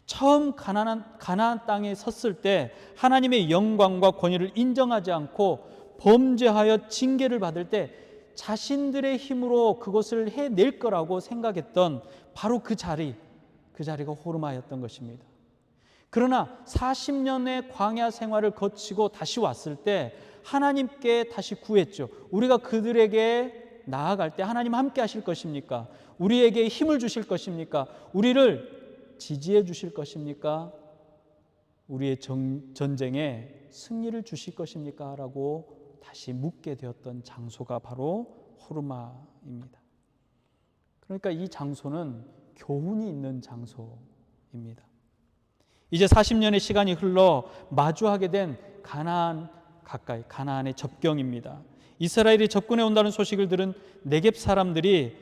Speaker 3: 처음 가나안 땅에 섰을 때 하나님의 영광과 권위를 인정하지 않고 범죄하여 징계를 받을 때 자신들의 힘으로 그것을 해낼 거라고 생각했던 바로 그 자리가 호르마였던 것입니다. 그러나 40년의 광야 생활을 거치고 다시 왔을 때 하나님께 다시 구했죠. 우리가 그들에게 나아갈 때 하나님 함께 하실 것입니까? 우리에게 힘을 주실 것입니까? 우리를 지지해 주실 것입니까? 우리의 전쟁에 승리를 주실 것입니까? 라고 다시 묻게 되었던 장소가 바로 호르마입니다. 그러니까 이 장소는 교훈이 있는 장소입니다. 이제 40년의 시간이 흘러 마주하게 된 가나안의 접경입니다. 이스라엘이 접근해 온다는 소식을 들은 네겝 사람들이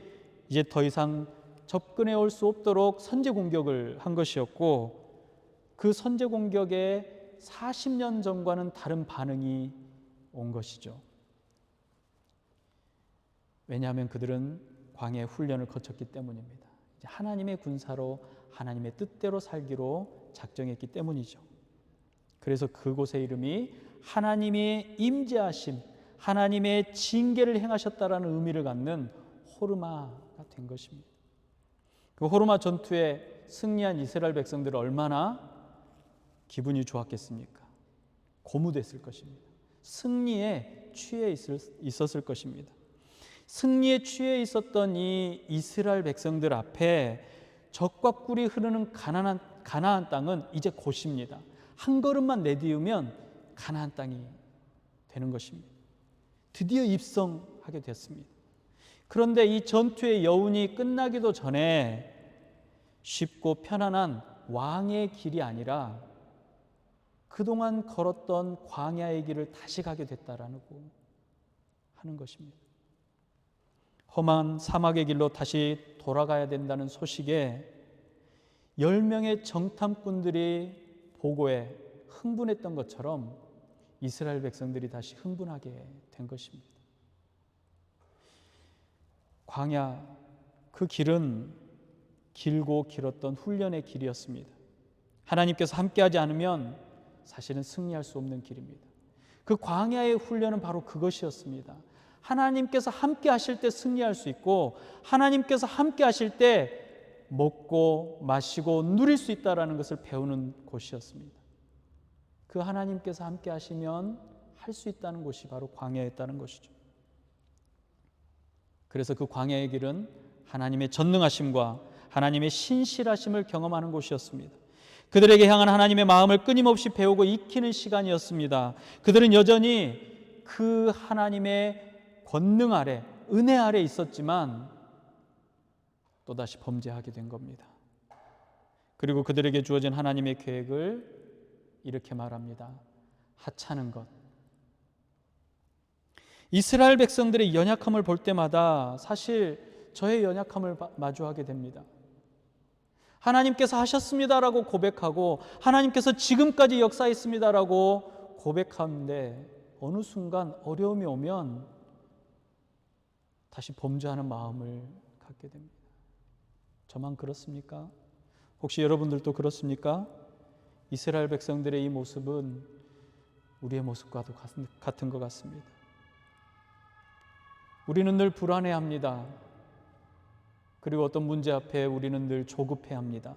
Speaker 3: 이제 더 이상 접근해 올 수 없도록 선제 공격을 한 것이었고, 그 선제 공격에 40년 전과는 다른 반응이 온 것이죠. 왜냐하면 그들은 광야의 훈련을 거쳤기 때문입니다. 이제 하나님의 군사로 하나님의 뜻대로 살기로 작정했기 때문이죠. 그래서 그곳의 이름이 하나님의 임재하심, 하나님의 징계를 행하셨다라는 의미를 갖는 호르마가 된 것입니다. 그 호르마 전투에 승리한 이스라엘 백성들은 얼마나 기분이 좋았겠습니까? 고무됐을 것입니다. 승리에 취해 있었을 것입니다. 승리에 취해 있었던 이 이스라엘 백성들 앞에 젖과 꿀이 흐르는 가나안 땅은 이제 곧입니다. 한 걸음만 내디우면 가나안 땅이 되는 것입니다. 드디어 입성하게 됐습니다. 그런데 이 전투의 여운이 끝나기도 전에 쉽고 편안한 왕의 길이 아니라 그동안 걸었던 광야의 길을 다시 가게 됐다라고 하는 것입니다. 험한 사막의 길로 다시 돌아가야 된다는 소식에 10명의 정탐꾼들이 보고해 흥분했던 것처럼 이스라엘 백성들이 다시 흥분하게 된 것입니다. 광야, 그 길은 길고 길었던 훈련의 길이었습니다. 하나님께서 함께하지 않으면 사실은 승리할 수 없는 길입니다. 그 광야의 훈련은 바로 그것이었습니다. 하나님께서 함께 하실 때 승리할 수 있고, 하나님께서 함께 하실 때 먹고 마시고 누릴 수 있다는 것을 배우는 곳이었습니다. 그 하나님께서 함께 하시면 할 수 있다는 곳이 바로 광야였다는 것이죠. 그래서 그 광야의 길은 하나님의 전능하심과 하나님의 신실하심을 경험하는 곳이었습니다. 그들에게 향한 하나님의 마음을 끊임없이 배우고 익히는 시간이었습니다. 그들은 여전히 그 하나님의 권능 아래, 은혜 아래 있었지만 또다시 범죄하게 된 겁니다. 그리고 그들에게 주어진 하나님의 계획을 이렇게 말합니다. 하찮은 것. 이스라엘 백성들의 연약함을 볼 때마다 사실 저의 연약함을 마주하게 됩니다. 하나님께서 하셨습니다라고 고백하고 하나님께서 지금까지 역사했습니다라고 고백하는데 어느 순간 어려움이 오면 다시 범죄하는 마음을 갖게 됩니다. 저만 그렇습니까? 혹시 여러분들도 그렇습니까? 이스라엘 백성들의 이 모습은 우리의 모습과도 같은 것 같습니다. 우리는 늘 불안해합니다. 그리고 어떤 문제 앞에 우리는 늘 조급해합니다.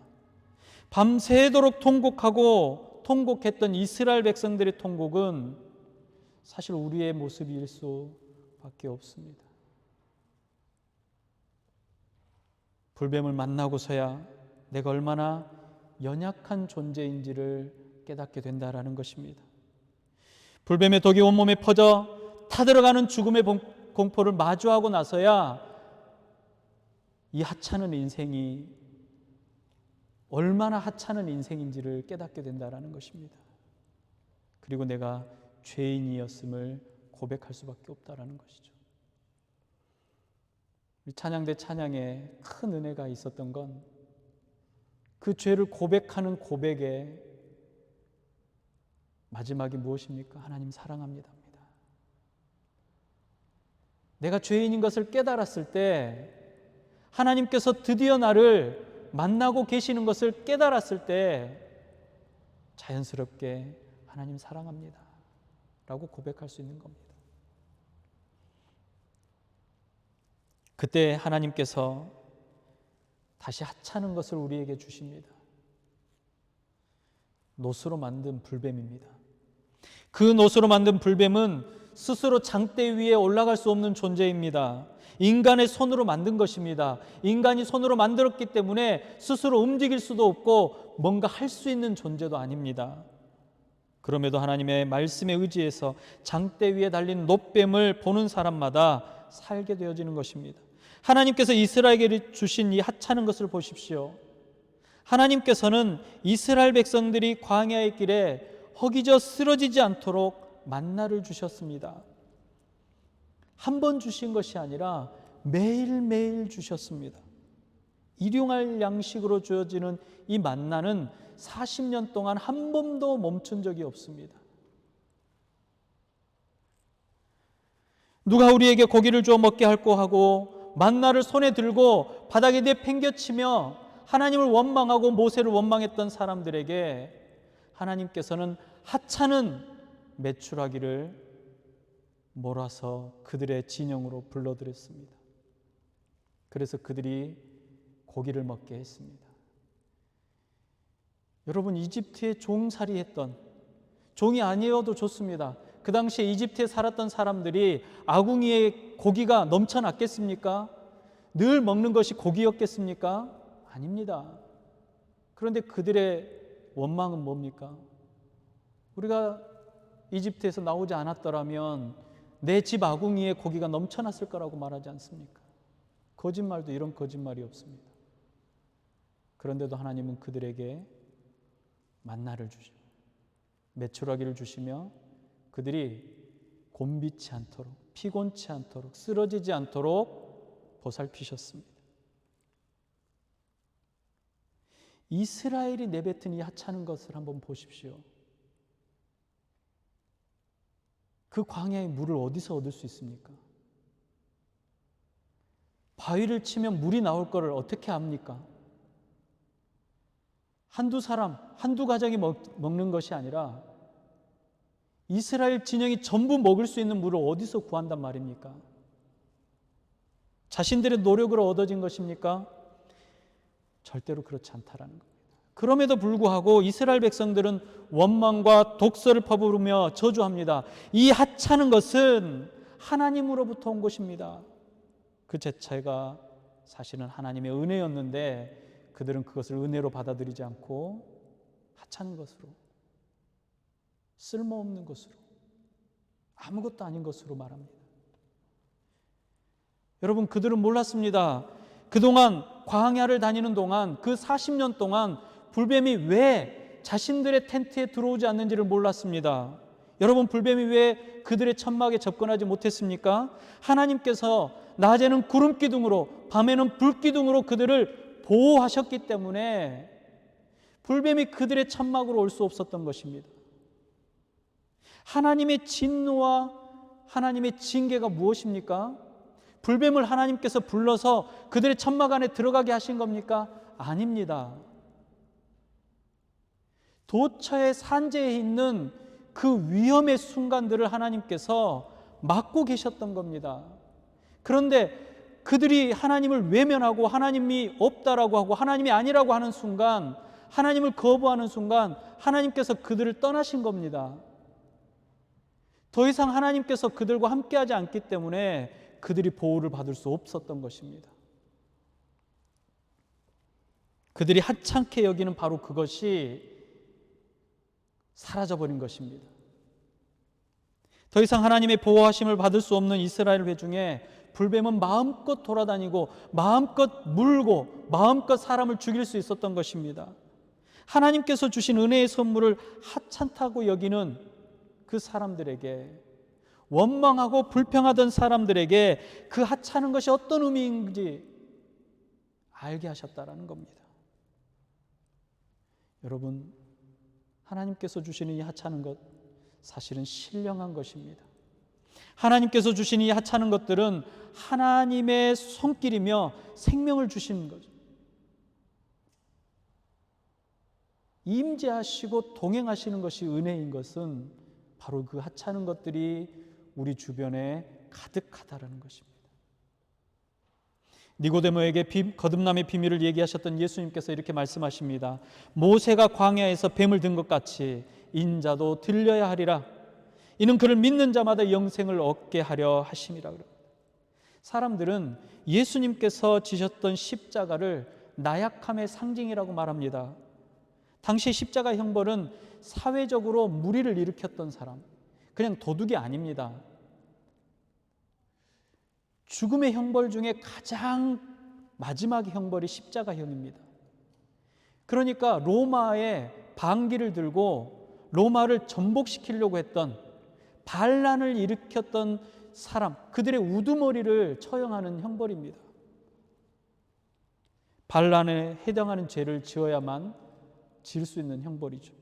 Speaker 3: 밤새도록 통곡했던 이스라엘 백성들의 통곡은 사실 우리의 모습일 수밖에 없습니다. 불뱀을 만나고서야 내가 얼마나 연약한 존재인지를 깨닫게 된다라는 것입니다. 불뱀의 독이 온몸에 퍼져 타들어가는 죽음의 공포를 마주하고 나서야 이 하찮은 인생이 얼마나 하찮은 인생인지를 깨닫게 된다라는 것입니다. 그리고 내가 죄인이었음을 고백할 수밖에 없다라는 것이죠. 찬양대 찬양에 큰 은혜가 있었던 건 그 죄를 고백하는 고백의 마지막이 무엇입니까? 하나님 사랑합니다입니다. 내가 죄인인 것을 깨달았을 때, 하나님께서 드디어 나를 만나고 계시는 것을 깨달았을 때 자연스럽게 하나님 사랑합니다 라고 고백할 수 있는 겁니다. 그때 하나님께서 다시 하찮은 것을 우리에게 주십니다. 놋으로 만든 불뱀입니다. 그 놋으로 만든 불뱀은 스스로 장대 위에 올라갈 수 없는 존재입니다. 인간의 손으로 만든 것입니다. 인간이 손으로 만들었기 때문에 스스로 움직일 수도 없고 뭔가 할 수 있는 존재도 아닙니다. 그럼에도 하나님의 말씀에 의지해서 장대 위에 달린 놋뱀을 보는 사람마다 살게 되어지는 것입니다. 하나님께서 이스라엘에게 주신 이 하찮은 것을 보십시오. 하나님께서는 이스라엘 백성들이 광야의 길에 허기져 쓰러지지 않도록 만나를 주셨습니다. 한 번 주신 것이 아니라 매일매일 주셨습니다. 일용할 양식으로 주어지는 이 만나는 40년 동안 한 번도 멈춘 적이 없습니다. 누가 우리에게 고기를 주어 먹게 할꼬 하고 만나를 손에 들고 바닥에 내팽개치며 하나님을 원망하고 모세를 원망했던 사람들에게 하나님께서는 하찮은 메추라기를 몰아서 그들의 진영으로 불러들였습니다. 그래서 그들이 고기를 먹게 했습니다. 여러분, 이집트에 종살이했던, 종이 아니어도 좋습니다. 그 당시에 이집트에 살았던 사람들이 아궁이에 고기가 넘쳐났겠습니까? 늘 먹는 것이 고기였겠습니까? 아닙니다. 그런데 그들의 원망은 뭡니까? 우리가 이집트에서 나오지 않았더라면 내 집 아궁이에 고기가 넘쳐났을 거라고 말하지 않습니까? 거짓말도 이런 거짓말이 없습니다. 그런데도 하나님은 그들에게 만나를 주시고 메추라기를 주시며 그들이 곤비치 않도록, 피곤치 않도록, 쓰러지지 않도록 보살피셨습니다. 이스라엘이 내뱉은 이 하찮은 것을 한번 보십시오. 그 광야의 물을 어디서 얻을 수 있습니까? 바위를 치면 물이 나올 것을 어떻게 압니까? 한두 사람, 한두 가정이 먹는 것이 아니라 이스라엘 진영이 전부 먹을 수 있는 물을 어디서 구한단 말입니까? 자신들의 노력으로 얻어진 것입니까? 절대로 그렇지 않다라는 겁니다. 그럼에도 불구하고 이스라엘 백성들은 원망과 독설을 퍼부으며 저주합니다. 이 하찮은 것은 하나님으로부터 온 것입니다. 그 자체가 사실은 하나님의 은혜였는데 그들은 그것을 은혜로 받아들이지 않고 하찮은 것으로, 쓸모없는 것으로, 아무것도 아닌 것으로 말합니다. 여러분, 그들은 몰랐습니다. 그동안 광야를 다니는 동안, 그 40년 동안 불뱀이 왜 자신들의 텐트에 들어오지 않는지를 몰랐습니다. 여러분, 불뱀이 왜 그들의 천막에 접근하지 못했습니까? 하나님께서 낮에는 구름 기둥으로, 밤에는 불 기둥으로 그들을 보호하셨기 때문에 불뱀이 그들의 천막으로 올 수 없었던 것입니다. 하나님의 진노와 하나님의 징계가 무엇입니까? 불뱀을 하나님께서 불러서 그들의 천막 안에 들어가게 하신 겁니까? 아닙니다. 도처의 산재에 있는 그 위험의 순간들을 하나님께서 막고 계셨던 겁니다. 그런데 그들이 하나님을 외면하고 하나님이 없다라고 하고 하나님이 아니라고 하는 순간, 하나님을 거부하는 순간 하나님께서 그들을 떠나신 겁니다. 더 이상 하나님께서 그들과 함께하지 않기 때문에 그들이 보호를 받을 수 없었던 것입니다. 그들이 하찮게 여기는 바로 그것이 사라져버린 것입니다. 더 이상 하나님의 보호하심을 받을 수 없는 이스라엘 회중에 불뱀은 마음껏 돌아다니고 마음껏 물고 마음껏 사람을 죽일 수 있었던 것입니다. 하나님께서 주신 은혜의 선물을 하찮다고 여기는 그 사람들에게, 원망하고 불평하던 사람들에게 그 하찮은 것이 어떤 의미인지 알게 하셨다라는 겁니다. 여러분, 하나님께서 주시는 이 하찮은 것, 사실은 신령한 것입니다. 하나님께서 주신 이 하찮은 것들은 하나님의 손길이며 생명을 주시는 거죠. 임재하시고 동행하시는 것이 은혜인 것은 바로 그 하찮은 것들이 우리 주변에 가득하다라는 것입니다. 니고데모에게 거듭남의 비밀을 얘기하셨던 예수님께서 이렇게 말씀하십니다. 모세가 광야에서 뱀을 든 것 같이 인자도 들려야 하리라. 이는 그를 믿는 자마다 영생을 얻게 하려 하심이라. 사람들은 예수님께서 지셨던 십자가를 나약함의 상징이라고 말합니다. 당시 십자가 형벌은 사회적으로 무리를 일으켰던 사람, 그냥 도둑이 아닙니다. 죽음의 형벌 중에 가장 마지막 형벌이 십자가형입니다. 그러니까 로마의 방기를 들고 로마를 전복시키려고 했던, 반란을 일으켰던 사람, 그들의 우두머리를 처형하는 형벌입니다. 반란에 해당하는 죄를 지어야만 지을 수 있는 형벌이죠.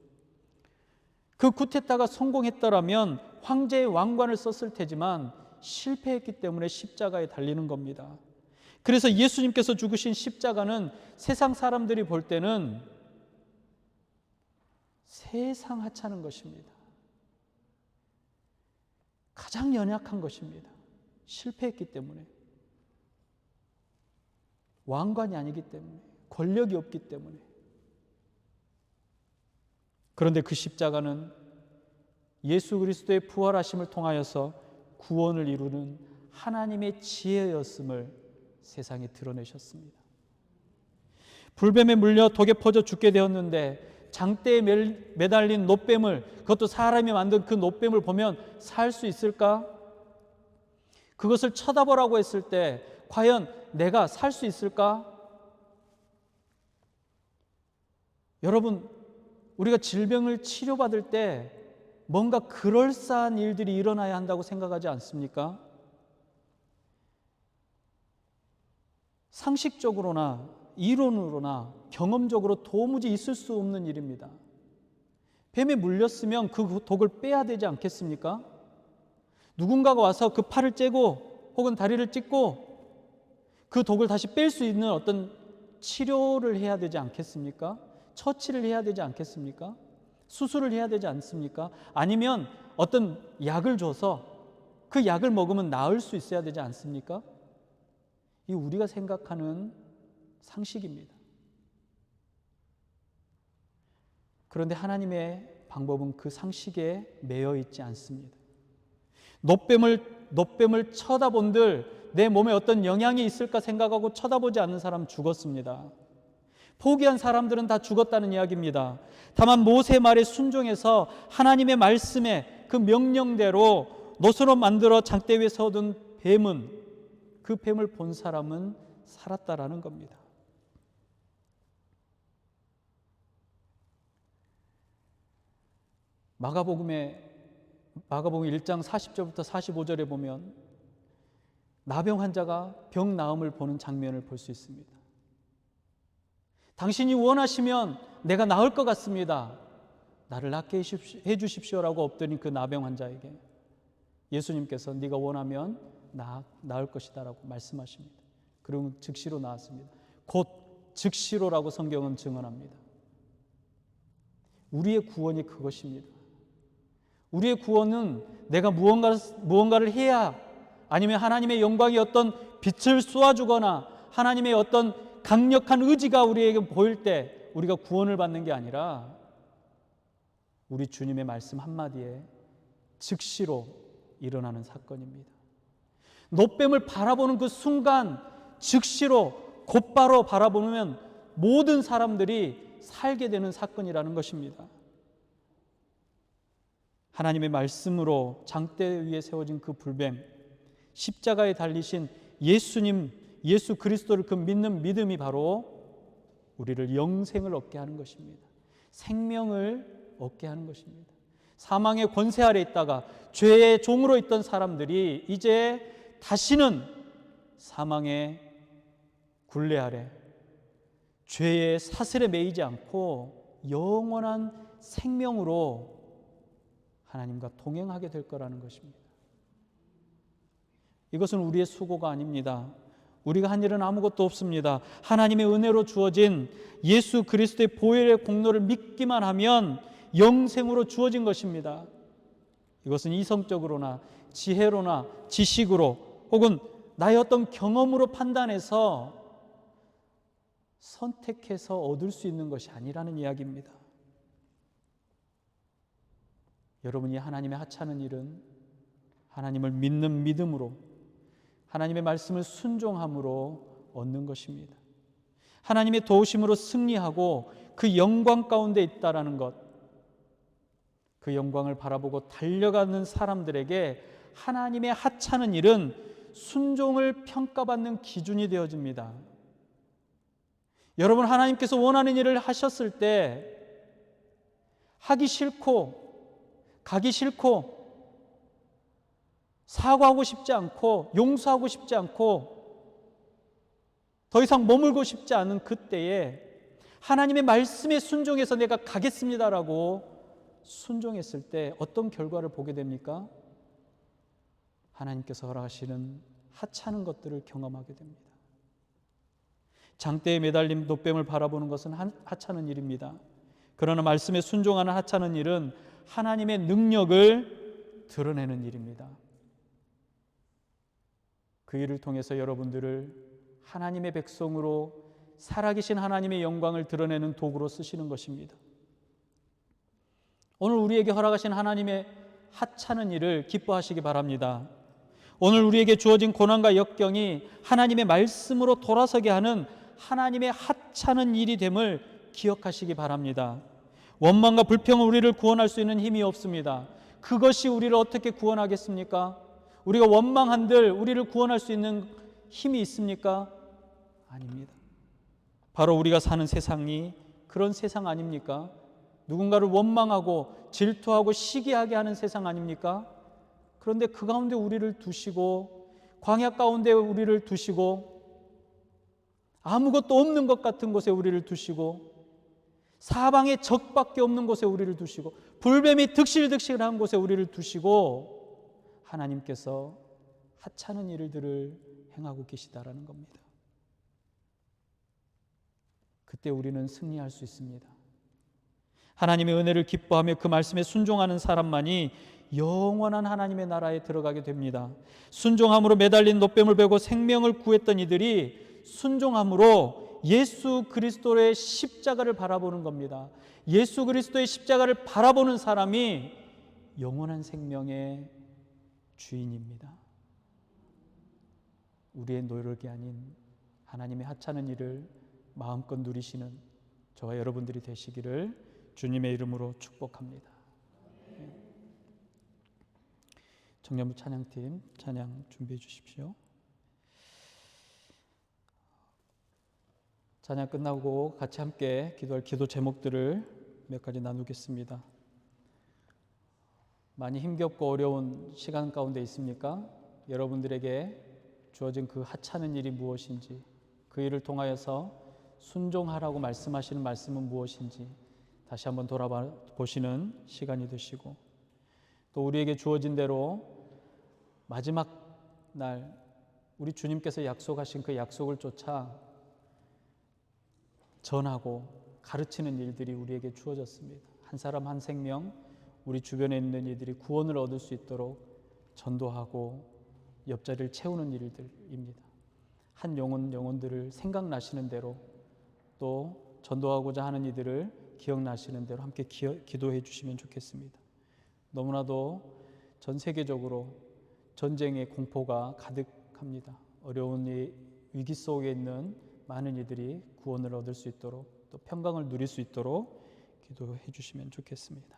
Speaker 3: 그 쿠데타가 성공했더라면 황제의 왕관을 썼을 테지만 실패했기 때문에 십자가에 달리는 겁니다. 그래서 예수님께서 죽으신 십자가는 세상 사람들이 볼 때는 세상 하찮은 것입니다. 가장 연약한 것입니다. 실패했기 때문에, 왕관이 아니기 때문에, 권력이 없기 때문에. 그런데 그 십자가는 예수 그리스도의 부활하심을 통하여서 구원을 이루는 하나님의 지혜였음을 세상에 드러내셨습니다. 불뱀에 물려 독에 퍼져 죽게 되었는데 장대에 매달린 놋뱀을, 그것도 사람이 만든 그 놋뱀을 보면 살 수 있을까? 그것을 쳐다보라고 했을 때 과연 내가 살 수 있을까? 여러분, 우리가 질병을 치료받을 때 뭔가 그럴싸한 일들이 일어나야 한다고 생각하지 않습니까? 상식적으로나 이론으로나 경험적으로 도무지 있을 수 없는 일입니다. 뱀에 물렸으면 그 독을 빼야 되지 않겠습니까? 누군가가 와서 그 팔을 째고 혹은 다리를 찢고 그 독을 다시 뺄 수 있는 어떤 치료를 해야 되지 않겠습니까? 처치를 해야 되지 않겠습니까? 수술을 해야 되지 않습니까? 아니면 어떤 약을 줘서 그 약을 먹으면 나을 수 있어야 되지 않습니까? 이 우리가 생각하는 상식입니다. 그런데 하나님의 방법은 그 상식에 매여 있지 않습니다. 놋뱀을 쳐다본들 내 몸에 어떤 영향이 있을까 생각하고 쳐다보지 않는 사람 죽었습니다. 포기한 사람들은 다 죽었다는 이야기입니다. 다만 모세 말에 순종해서 하나님의 말씀에 그 명령대로 놋으로 만들어 장대 위에 세워둔 뱀은, 그 뱀을 본 사람은 살았다라는 겁니다. 마가복음 1장 40절부터 45절에 보면 나병 환자가 병 나음을 보는 장면을 볼 수 있습니다. 당신이 원하시면 내가 나을 것 같습니다. 나를 낫게 해주십시오라고 엎드린 그 나병 환자에게 예수님께서 네가 원하면 나을 것이다 라고 말씀하십니다. 그리고 즉시로 나았습니다. 곧 즉시로라고 성경은 증언합니다. 우리의 구원이 그것입니다. 우리의 구원은 내가 무언가를 해야, 아니면 하나님의 영광이 어떤 빛을 쏘아주거나 하나님의 어떤 강력한 의지가 우리에게 보일 때 우리가 구원을 받는 게 아니라 우리 주님의 말씀 한마디에 즉시로 일어나는 사건입니다. 놋뱀을 바라보는 그 순간 즉시로 곧바로 바라보면 모든 사람들이 살게 되는 사건이라는 것입니다. 하나님의 말씀으로 장대 위에 세워진 그 불뱀, 십자가에 달리신 예수님, 예수 그리스도를 그 믿는 믿음이 바로 우리를 영생을 얻게 하는 것입니다. 생명을 얻게 하는 것입니다. 사망의 권세 아래 있다가 죄의 종으로 있던 사람들이 이제 다시는 사망의 굴레 아래, 죄의 사슬에 매이지 않고 영원한 생명으로 하나님과 동행하게 될 거라는 것입니다. 이것은 우리의 수고가 아닙니다. 우리가 한 일은 아무것도 없습니다. 하나님의 은혜로 주어진 예수 그리스도의 보혈의 공로를 믿기만 하면 영생으로 주어진 것입니다. 이것은 이성적으로나 지혜로나 지식으로 혹은 나의 어떤 경험으로 판단해서 선택해서 얻을 수 있는 것이 아니라는 이야기입니다. 여러분이 하나님의 하찮은 일은 하나님을 믿는 믿음으로, 하나님의 말씀을 순종함으로 얻는 것입니다. 하나님의 도우심으로 승리하고 그 영광 가운데 있다라는 것, 그 영광을 바라보고 달려가는 사람들에게 하나님의 하찮은 일은 순종을 평가받는 기준이 되어집니다. 여러분, 하나님께서 원하는 일을 하셨을 때 하기 싫고 가기 싫고 사과하고 싶지 않고 용서하고 싶지 않고 더 이상 머물고 싶지 않은 그때에 하나님의 말씀에 순종해서 내가 가겠습니다라고 순종했을 때 어떤 결과를 보게 됩니까? 하나님께서 허락하시는 하찮은 것들을 경험하게 됩니다. 장대에 매달린 노뱀을 바라보는 것은 하찮은 일입니다. 그러나 말씀에 순종하는 하찮은 일은 하나님의 능력을 드러내는 일입니다. 그 일을 통해서 여러분들을 하나님의 백성으로 살아계신 하나님의 영광을 드러내는 도구로 쓰시는 것입니다. 오늘 우리에게 허락하신 하나님의 하찮은 일을 기뻐하시기 바랍니다. 오늘 우리에게 주어진 고난과 역경이 하나님의 말씀으로 돌아서게 하는 하나님의 하찮은 일이 됨을 기억하시기 바랍니다. 원망과 불평은 우리를 구원할 수 있는 힘이 없습니다. 그것이 우리를 어떻게 구원하겠습니까? 우리가 원망한들 우리를 구원할 수 있는 힘이 있습니까? 아닙니다. 바로 우리가 사는 세상이 그런 세상 아닙니까? 누군가를 원망하고 질투하고 시기하게 하는 세상 아닙니까? 그런데 그 가운데 우리를 두시고 광야 가운데 우리를 두시고 아무것도 없는 것 같은 곳에 우리를 두시고 사방에 적밖에 없는 곳에 우리를 두시고 불뱀이 득실득실한 곳에 우리를 두시고 하나님께서 하찮은 일들을 행하고 계시다라는 겁니다. 그때 우리는 승리할 수 있습니다. 하나님의 은혜를 기뻐하며 그 말씀에 순종하는 사람만이 영원한 하나님의 나라에 들어가게 됩니다. 순종함으로 매달린 노뱀을 베고 생명을 구했던 이들이 순종함으로 예수 그리스도의 십자가를 바라보는 겁니다. 예수 그리스도의 십자가를 바라보는 사람이 영원한 생명의 주인입니다. 우리의 노력이 아닌 하나님의 하찮은 일을 마음껏 누리시는 저와 여러분들이 되시기를 주님의 이름으로 축복합니다. 청년부 찬양팀 찬양 준비해 주십시오. 찬양 끝나고 같이 함께 기도할 기도 제목들을 몇 가지 나누겠습니다. 많이 힘겹고 어려운 시간 가운데 있습니까? 여러분들에게 주어진 그 하찮은 일이 무엇인지, 그 일을 통하여서 순종하라고 말씀하시는 말씀은 무엇인지 다시 한번 돌아보시는 시간이 되시고, 또 우리에게 주어진 대로 마지막 날 우리 주님께서 약속하신 그 약속을 쫓아 전하고 가르치는 일들이 우리에게 주어졌습니다. 한 사람 한 생명, 우리 주변에 있는 이들이 구원을 얻을 수 있도록 전도하고 옆자리를 채우는 일들입니다. 한 영혼들을 생각나시는 대로 또 전도하고자 하는 이들을 기억나시는 대로 함께 기도해 주시면 좋겠습니다. 너무나도 전 세계적으로 전쟁의 공포가 가득합니다. 어려운 이 위기 속에 있는 많은 이들이 구원을 얻을 수 있도록 또 평강을 누릴 수 있도록 기도해 주시면 좋겠습니다.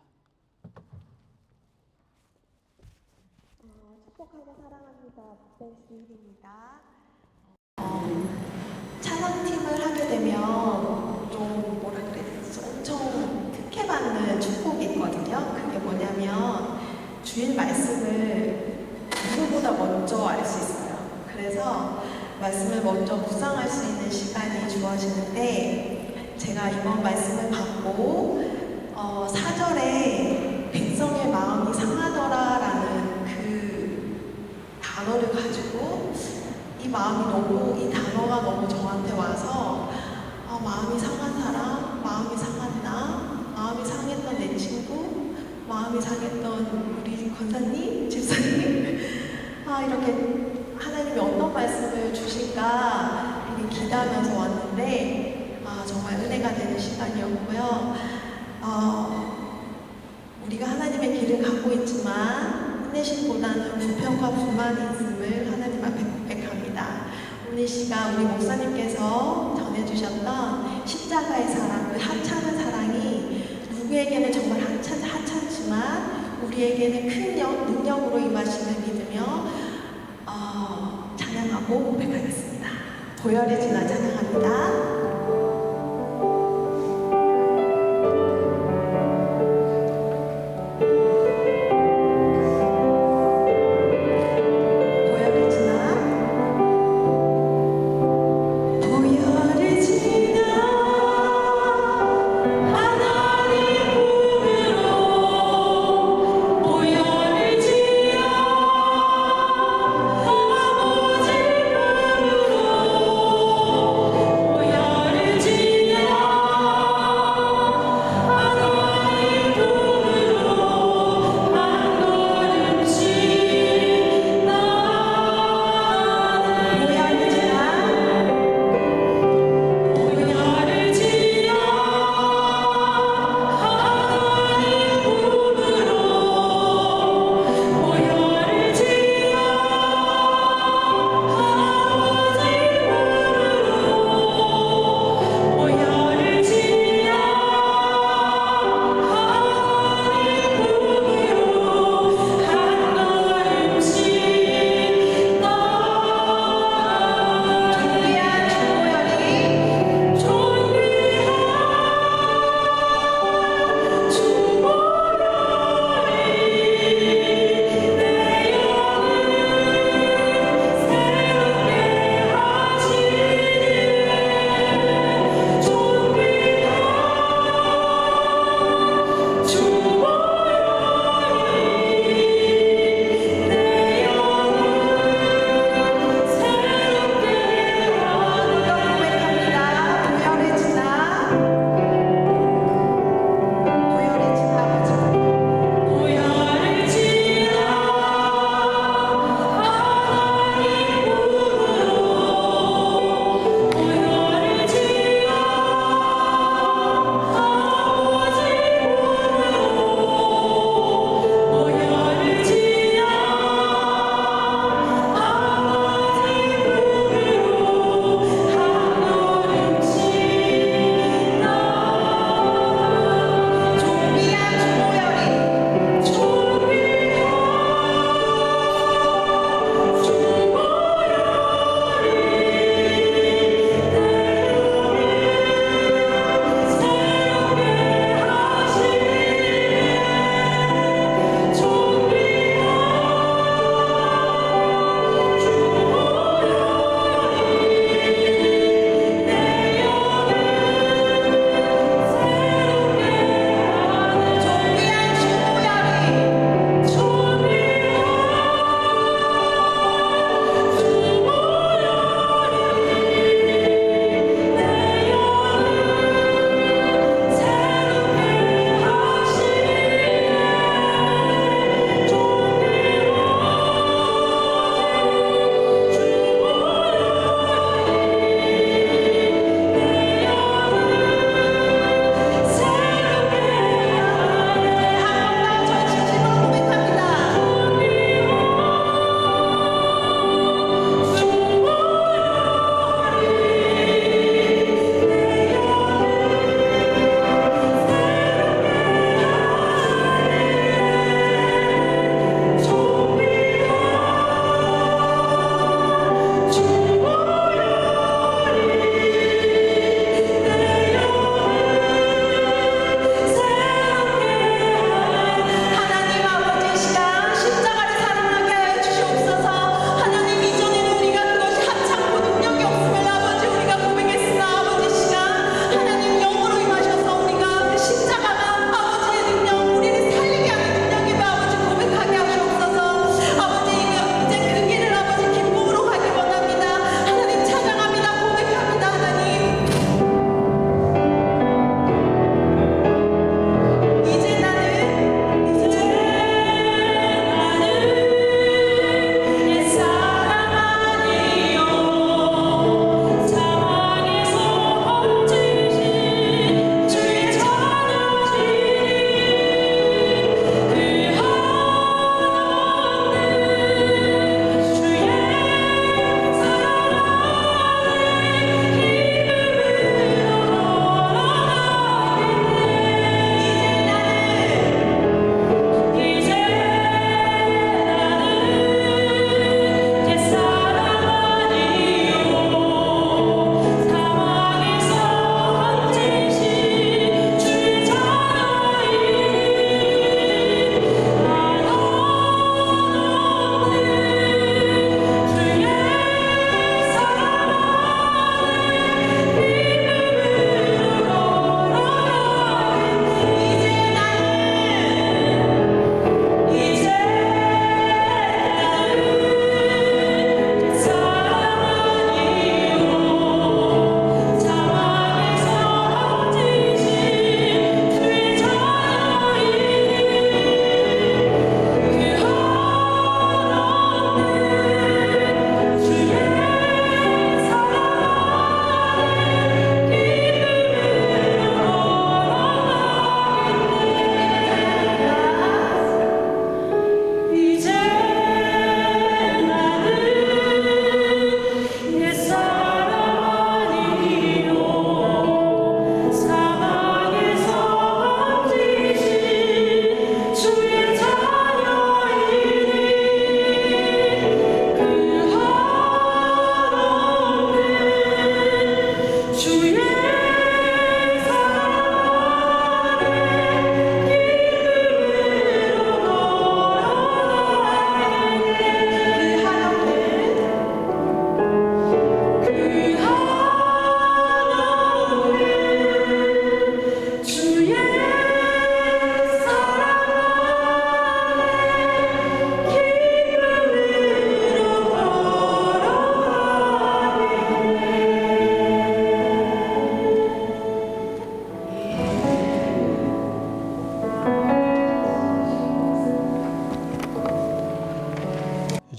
Speaker 4: 축복하고 사랑합니다. 박별수입니다. 찬양팀을 하게 되면 좀 뭐라 그래야 되지? 엄청 특혜받는 축복이 있거든요. 그게 뭐냐면 주일 말씀을 누구보다 먼저 알 수 있어요. 그래서 말씀을 먼저 묵상할 수 있는 시간이 주어지는데, 제가 이번 말씀을 받고 4절에 백성의 마음이 상하더라라는 그 단어를 가지고 이 단어가 너무 저한테 와서 마음이 상한 사람, 마음이 상한 나, 마음이 상했던 내 친구, 마음이 상했던 우리 권사님, 집사님, 이렇게 하나님이 어떤 말씀 주실까 이렇게 기대하면서 왔는데 정말 은혜가 되는 시간이었고요. 우리가 하나님의 길을 갖고 있지만 인내심보다는 불평과 불만이 있음을 하나님 앞에 고백합니다. 오늘 시간 우리 목사님께서 전해주셨던 십자가의 사랑, 그 하찮은 사랑이 누구에게는 정말 하찮지만 우리에게는 큰 능력으로 임하심을 믿으며 찬양하고 고백하겠습니다. 보혈이 지나 찬양합니다.
Speaker 5: 보혈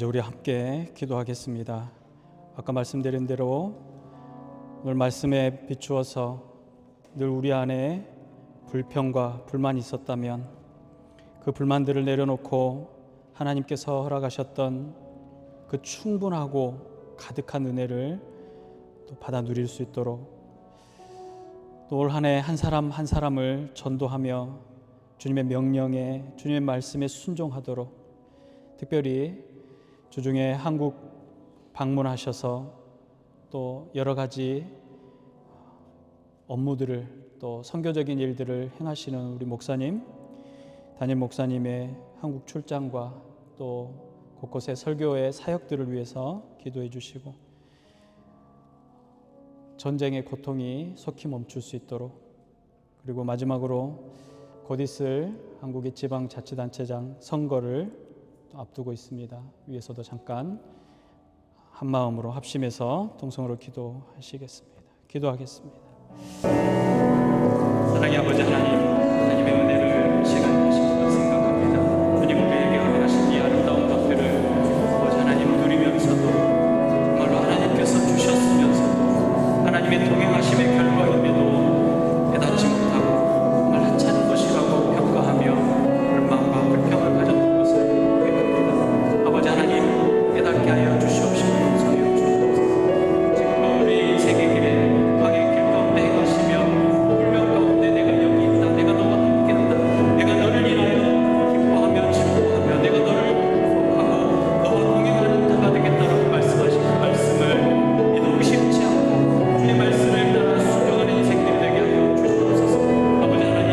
Speaker 3: 이제 우리 함께 기도하겠습니다. 아까 말씀드린 대로 오늘 말씀에 비추어서 늘 우리 안에 불평과 불만이 있었다면 그 불만들을 내려놓고 하나님께서 허락하셨던 그 충분하고 가득한 은혜를 또 받아 누릴 수 있도록 또 올 한 해 한 사람 한 사람을 전도하며 주님의 명령에 주님의 말씀에 순종하도록 특별히 주중에 한국 방문하셔서 또 여러 가지 업무들을 또 선교적인 일들을 행하시는 우리 목사님, 담임 목사님의 한국 출장과 또 곳곳의 설교의 사역들을 위해서 기도해 주시고 전쟁의 고통이 속히 멈출 수 있도록 그리고 마지막으로 곧 있을 한국의 지방자치단체장 선거를 앞두고 있습니다. 위에서도 잠깐 한 마음으로 합심해서 동성으로 기도하시겠습니다. 기도하겠습니다.
Speaker 1: 사랑의 아버지 하나님, 하나님의 은혜를 시간 되신 것 생각합니다. 주님 우리에게 허락하신 이 아름다운 것들을 아버지 하나님 누리면서도 정말로 하나님께서 주셨으면서도 하나님의 동행하심의 결과임에도 깨닫지 못하고 정말 하찮은 것이라고 평가하며 불만과 불평을 가졌던 것을 고백합니다. 아버지 하나님 깨닫게 하여 주시옵시고 용서하여 주시옵소서. 지금 우리 세계길에 광의 길 가운데 행하시며 불명 가운데 내가 여기 있다, 내가 너와 함께한다, 내가 너를 인하여 기뻐하며 즐거워하며 내가 너를 축복하고 너와 동행하는 자가 되겠다라고 말씀하신 그 말씀을 이도 의심치 않고 주의 말씀을 따라 순종하는 인생들이 되게 하여 주시옵소서. 아버지 하나님,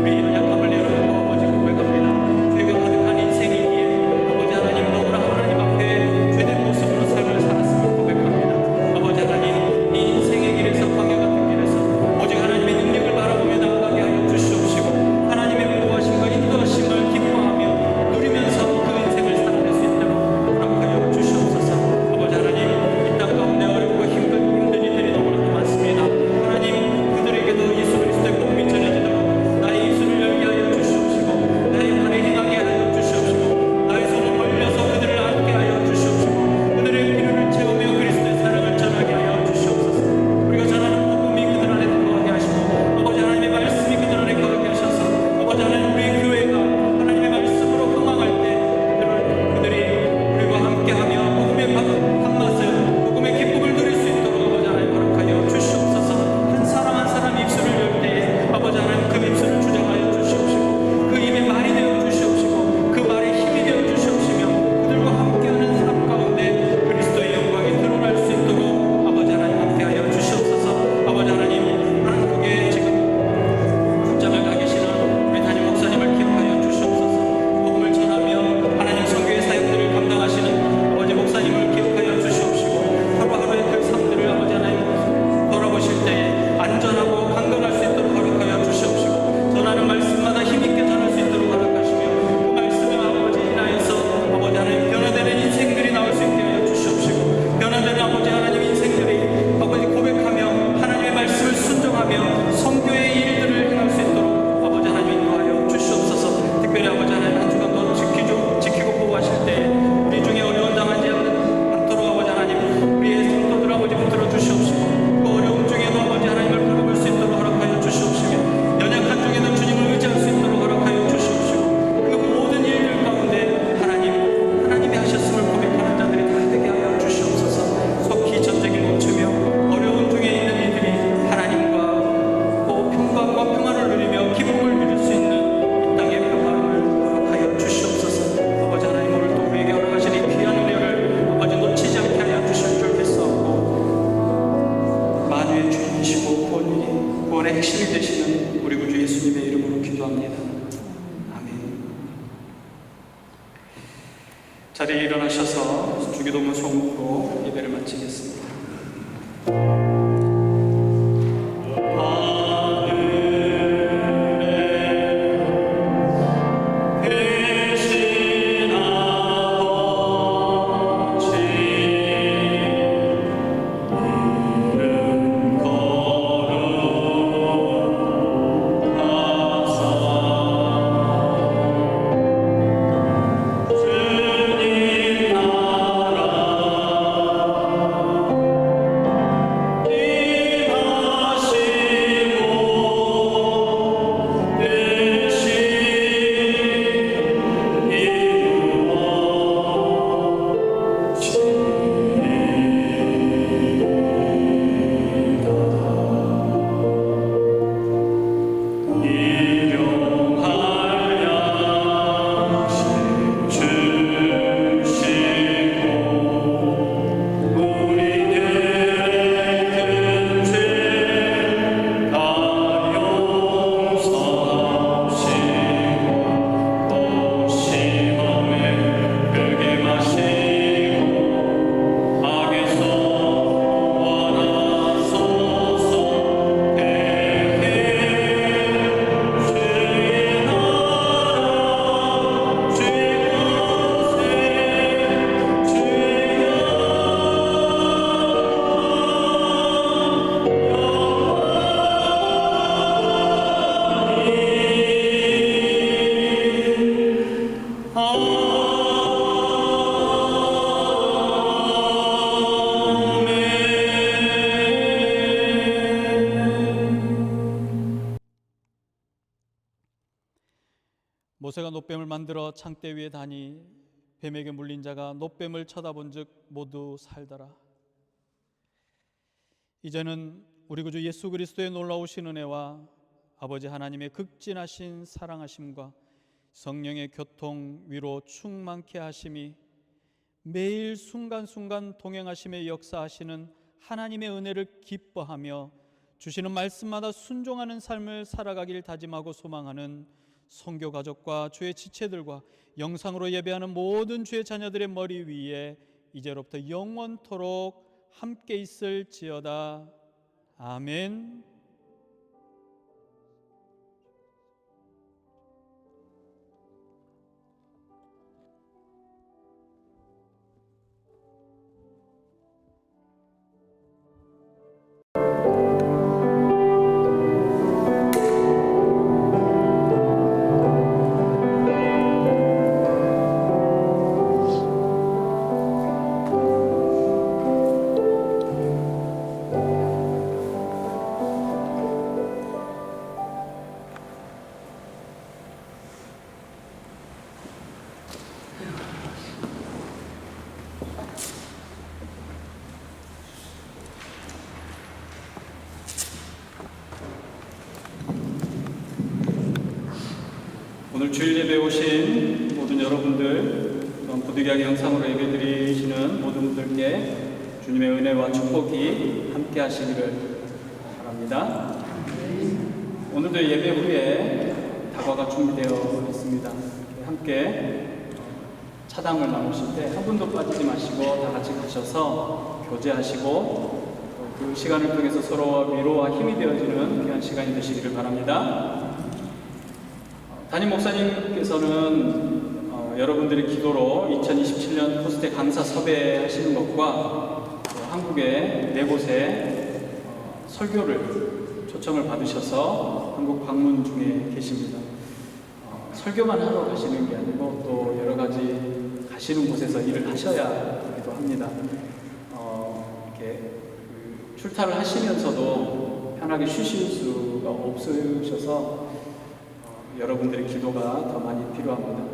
Speaker 1: 우리 연약함을 내려놓고 아버지 고백합니다. 죄가 가득한 인생이기에 아버지 하나님 너무나 하나님 앞에 죄된 모습으로 삶을 살았음을 고백합니다. 아버지 하나님, 이 인생의 길에서 광야 같은 길에서 오직 하나님의 능력을 바라보며 나아가게 하여 주시옵시고 하나님의 보호하심과 인도하심을 기뻐하며 누리면서 그 인생을 살아낼 수 있도록 허락하여 주시옵소서. 아버지 하나님, 이 땅 가운데 어렵고 힘든 일들이 너무나도 많습니다. 하나님, 그들에게도 예수 그리스도의 복음이 전해지도록 나의 입술을 열게 하여 주시옵시고 나의 팔에 행하게 하여 주시옵시고 나의 손을 벌려서 그들을 안게 하여 주시옵시고 그들의 필요를 채우며 그리스도의 사랑을 전하게 하여 주시옵소서. 우리가 전하는 복음이 그들 안에 거하게 하시고 아버지 하나님의 말씀이 그들 안에 거하게 하셔서 아버지 하나님 우리 교회가 하나님의 말씀으로 흥황할 때 그들이 우리와 함께하며 복음의 밥맛을 복음의 기쁨을 누릴 수 있도록 아버지 하나님 허락하여 주시옵소서. 한 사람 한 사람 입술을 열 때에 아버지 하나님 그 입술을 주장하여 주시옵시고 그 입에 말이 되어 주시옵시고 그 말에 힘이 되어 주시옵시며 그들과 함께하는 삶 가운데 그리스도의 영광이 드러날 수 있도록 아버지 하나님 함께하여 주시옵소서. 아버지 하나님, 한국에 지금 출장을 가 계시는 우리 담임 목사님을 기억하여 주시옵소서. 복음을 전하며 하나님 선교의 사역들을 감당하시는 아버지 목사님을 기억하여 주시옵시고 하루하루의 그 삶들을 아버지 하나님 돌아보실 때에 안전하고 강건할 수 있도록 허락하여 주시옵시고 전하는 말씀마다 힘있게 전할 수 있도록 허락하시며 그 말씀에 아버지 인하여서 아버지 하나님 변화되는 인생들이 나올 수 있게 하여 주시옵시고 변화되는 아버지 하나님 인생들이 아버지 고백하며 하나님의 말씀을 순종하며 선교의 일들을 행할 수 있도록 아버지 하나님 인도하여 주시옵소서. 특별히 아버지 하나님 한 주간도 지키고 보호하실 때 우리 중에 어려운 당하지 않도록 아버지 하나님 우리의 성도들 아버지 붙들어 주시옵시고 그 어려움 중에도 아버지 하나님을 바라볼 수 있도록 허락하여 주시옵시며 연약한 중에도 주님을 의지할 수 있도록 허락하여 주시옵시고 그 모든 일들 가운데 하나님이 하셨음을 고백하는 자들이 다 되게 하여 주시옵소서. 속히 전쟁이 멈추며 어려운 중에 있는 이들이 하나님과 또 평강과 평안을 누리며 기쁨을 누릴 수 있는 이 땅의 평안을 허락하여 주시옵소서. 아버지 하나님, 오늘 또 우리에게 허락하신 이 귀한 은혜를 아버지 놓치지 않게 하여 주실 줄 믿사옵고 만유의 주이시고 구원의 핵심이 되시는 우리 구주 예수님의 이름으로 기도합니다. 아멘. 자리에 일어나셔서 주기도문 송으로 예배를 마치겠습니다.
Speaker 5: 주님
Speaker 3: 모세가 놋뱀을 만들어 창대 위에 다니 뱀에게 물린 자가 놋뱀을 쳐다본즉 모두 살더라. 이제는 우리 구주 예수 그리스도의 놀라우신 은혜와 아버지 하나님의 극진하신 사랑하심과 성령의 교통 위로 충만케 하심이 매일 순간순간 동행하심에 역사하시는 하나님의 은혜를 기뻐하며 주시는 말씀마다 순종하는 삶을 살아가길 다짐하고 소망하는 선교 가족과 주의 지체들과 영상으로 예배하는 모든 주의 자녀들의 머리 위에 이제로부터 영원토록 함께 있을지어다. 아멘.
Speaker 1: 오늘 주일 예배 오신 모든 여러분들, 또한 부득이하게 영상으로 예배드리시는 모든 분들께 주님의 은혜와 축복이 함께 하시기를 바랍니다. 오늘도 예배 후에 다과가 준비되어 있습니다. 함께 차담을 나누실 때 한 분도 빠지지 마시고 다 같이 가셔서 교제하시고 그 시간을 통해서 서로 위로와 힘이 되어지는 귀한 시간이 되시기를 바랍니다. 담임 목사님께서는 여러분들의 기도로 2027년 포스텍 강사 섭외하시는 것과 한국의 4곳에 설교를 초청을 받으셔서 한국 방문 중에 계십니다. 설교만 하러 가시는 게 아니고 또 여러 가지 가시는 곳에서 일을 하셔야 되기도 합니다. 이렇게 출타를 하시면서도 편하게 쉬실 수가 없으셔서 여러분들의 기도가 더 많이 필요합니다.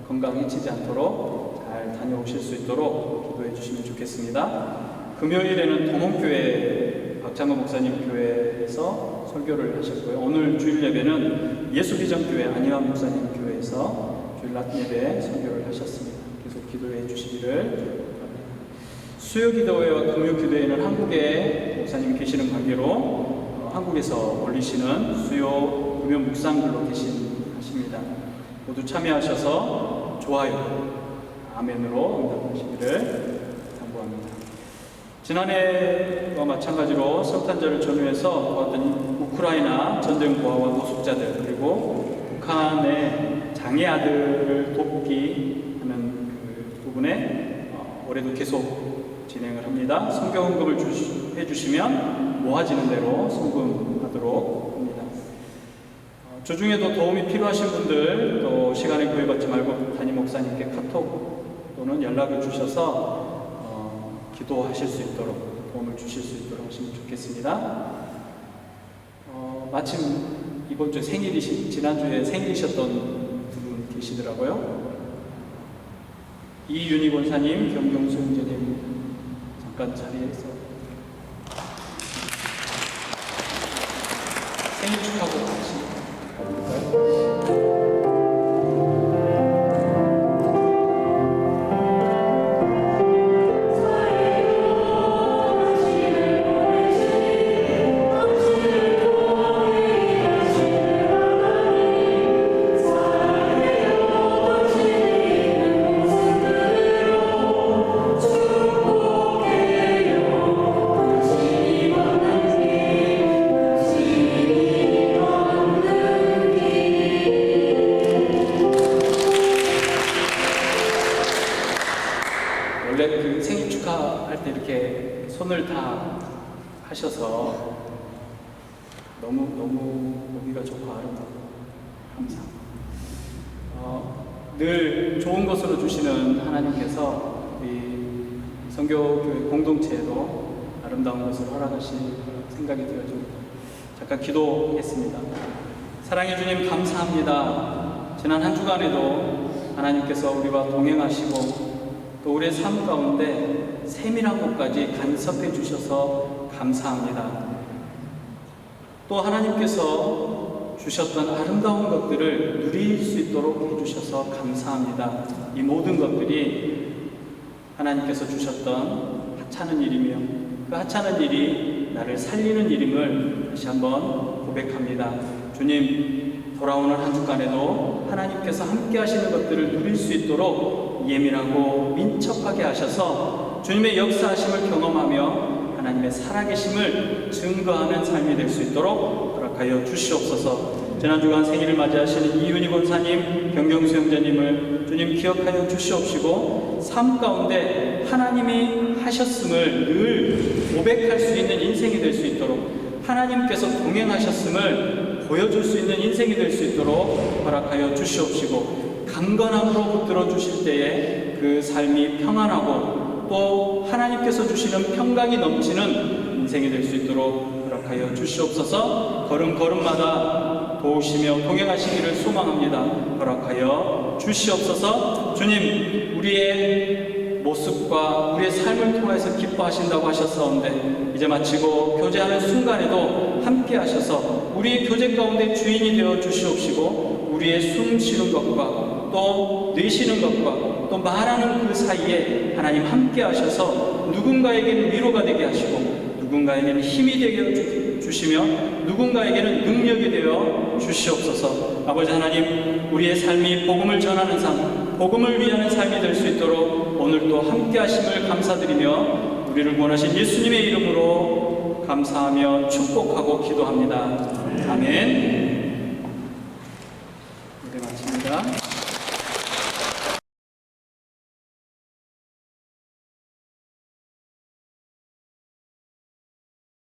Speaker 1: 건강 해치지 않도록 잘 다녀오실 수 있도록 기도해 주시면 좋겠습니다. 금요일에는 동원교회 박창호 목사님 교회에서 설교를 하셨고요. 오늘 주일 예배는 예수비전교회 안희환 목사님 교회에서 주일 낮 예배 설교를 하셨습니다. 계속 기도해 주시기를 바랍니다. 수요 기도회와 금요 기도회는 한국에 목사님이 계시는 관계로 한국에서 올리시는 수요 금요 묵상들로 계십니다. 모두 참여하셔서 좋아요, 아멘으로 응답하시기를 당부합니다. 지난해와 마찬가지로 성탄절을 전후해서 도왔던 우크라이나 전쟁 고아와 노숙자들 그리고 북한의 장애 아들을 돕기 하는 그 부분에 올해도 계속 진행을 합니다. 선교 헌금을 해주시면 모아지는 대로 헌금하도록 합니다. 주중에도 도움이 필요하신 분들 또 시간을 구애받지 말고 담임 목사님께 카톡 또는 연락을 주셔서 기도하실 수 있도록 도움을 주실 수 있도록 하시면 좋겠습니다. 마침 이번 주 지난주에 생일이셨던 두 분 계시더라고요. 이윤희 권사님, 경경수 형제님 잠깐 자리에서 생일 축하하고 가시죠. 원래 그 생일 축하할 때 이렇게 손을 다 하셔서 너무 보기가 좋고 아름다워. 항상 늘 좋은 것으로 주시는 하나님께서 이 선교교회 공동체에도 아름다운 것을 허락하실 생각이 되어집니다. 잠깐 기도했습니다. 사랑해 주님 감사합니다.
Speaker 3: 지난 한 주간에도 하나님께서 우리와 동행하시고 또 우리의 삶 가운데 세밀한 곳까지 간섭해 주셔서 감사합니다. 또 하나님께서 주셨던 아름다운 것들을 누릴 수 있도록 해주셔서 감사합니다. 이 모든 것들이 하나님께서 주셨던 하찮은 일이며 그 하찮은 일이 나를 살리는 일임을 다시 한번 고백합니다. 주님, 돌아오는 한 주간에도 하나님께서 함께 하시는 것들을 누릴 수 있도록 예민하고 민첩하게 하셔서 주님의 역사하심을 경험하며 하나님의 살아계심을 증거하는 삶이 될 수 있도록 허락하여 주시옵소서. 지난 주간 생일을 맞이하시는 이윤희 권사님, 경경수 형제님을 주님 기억하여 주시옵시고 삶 가운데 하나님이 하셨음을 늘 고백할 수 있는 인생이 될 수 있도록 하나님께서 동행하셨음을 보여줄 수 있는 인생이 될 수 있도록 허락하여 주시옵시고 강건함으로 붙들어 주실 때에 그 삶이 평안하고 또 하나님께서 주시는 평강이 넘치는 인생이 될 수 있도록 허락하여 주시옵소서. 걸음걸음마다 도우시며 동행하시기를 소망합니다. 허락하여 주시옵소서. 주님, 우리의 모습과 우리의 삶을 통해서 기뻐하신다고 하셨사온데 이제 마치고 교제하는 순간에도 함께 하셔서 우리의 교제 가운데 주인이 되어 주시옵시고 우리의 숨 쉬는 것과 또 내쉬는 것과 또 말하는 그 사이에 하나님 함께 하셔서 누군가에게는 위로가 되게 하시고 누군가에게는 힘이 되게 주시며 누군가에게는 능력이 되어 주시옵소서. 아버지 하나님, 우리의 삶이 복음을 전하는 삶, 복음을 위하는 삶이 될 수 있도록 오늘도 함께 하심을 감사드리며 우리를 원하신 예수님의 이름으로 감사하며 축복하고 기도합니다. 아멘. 기도합니다.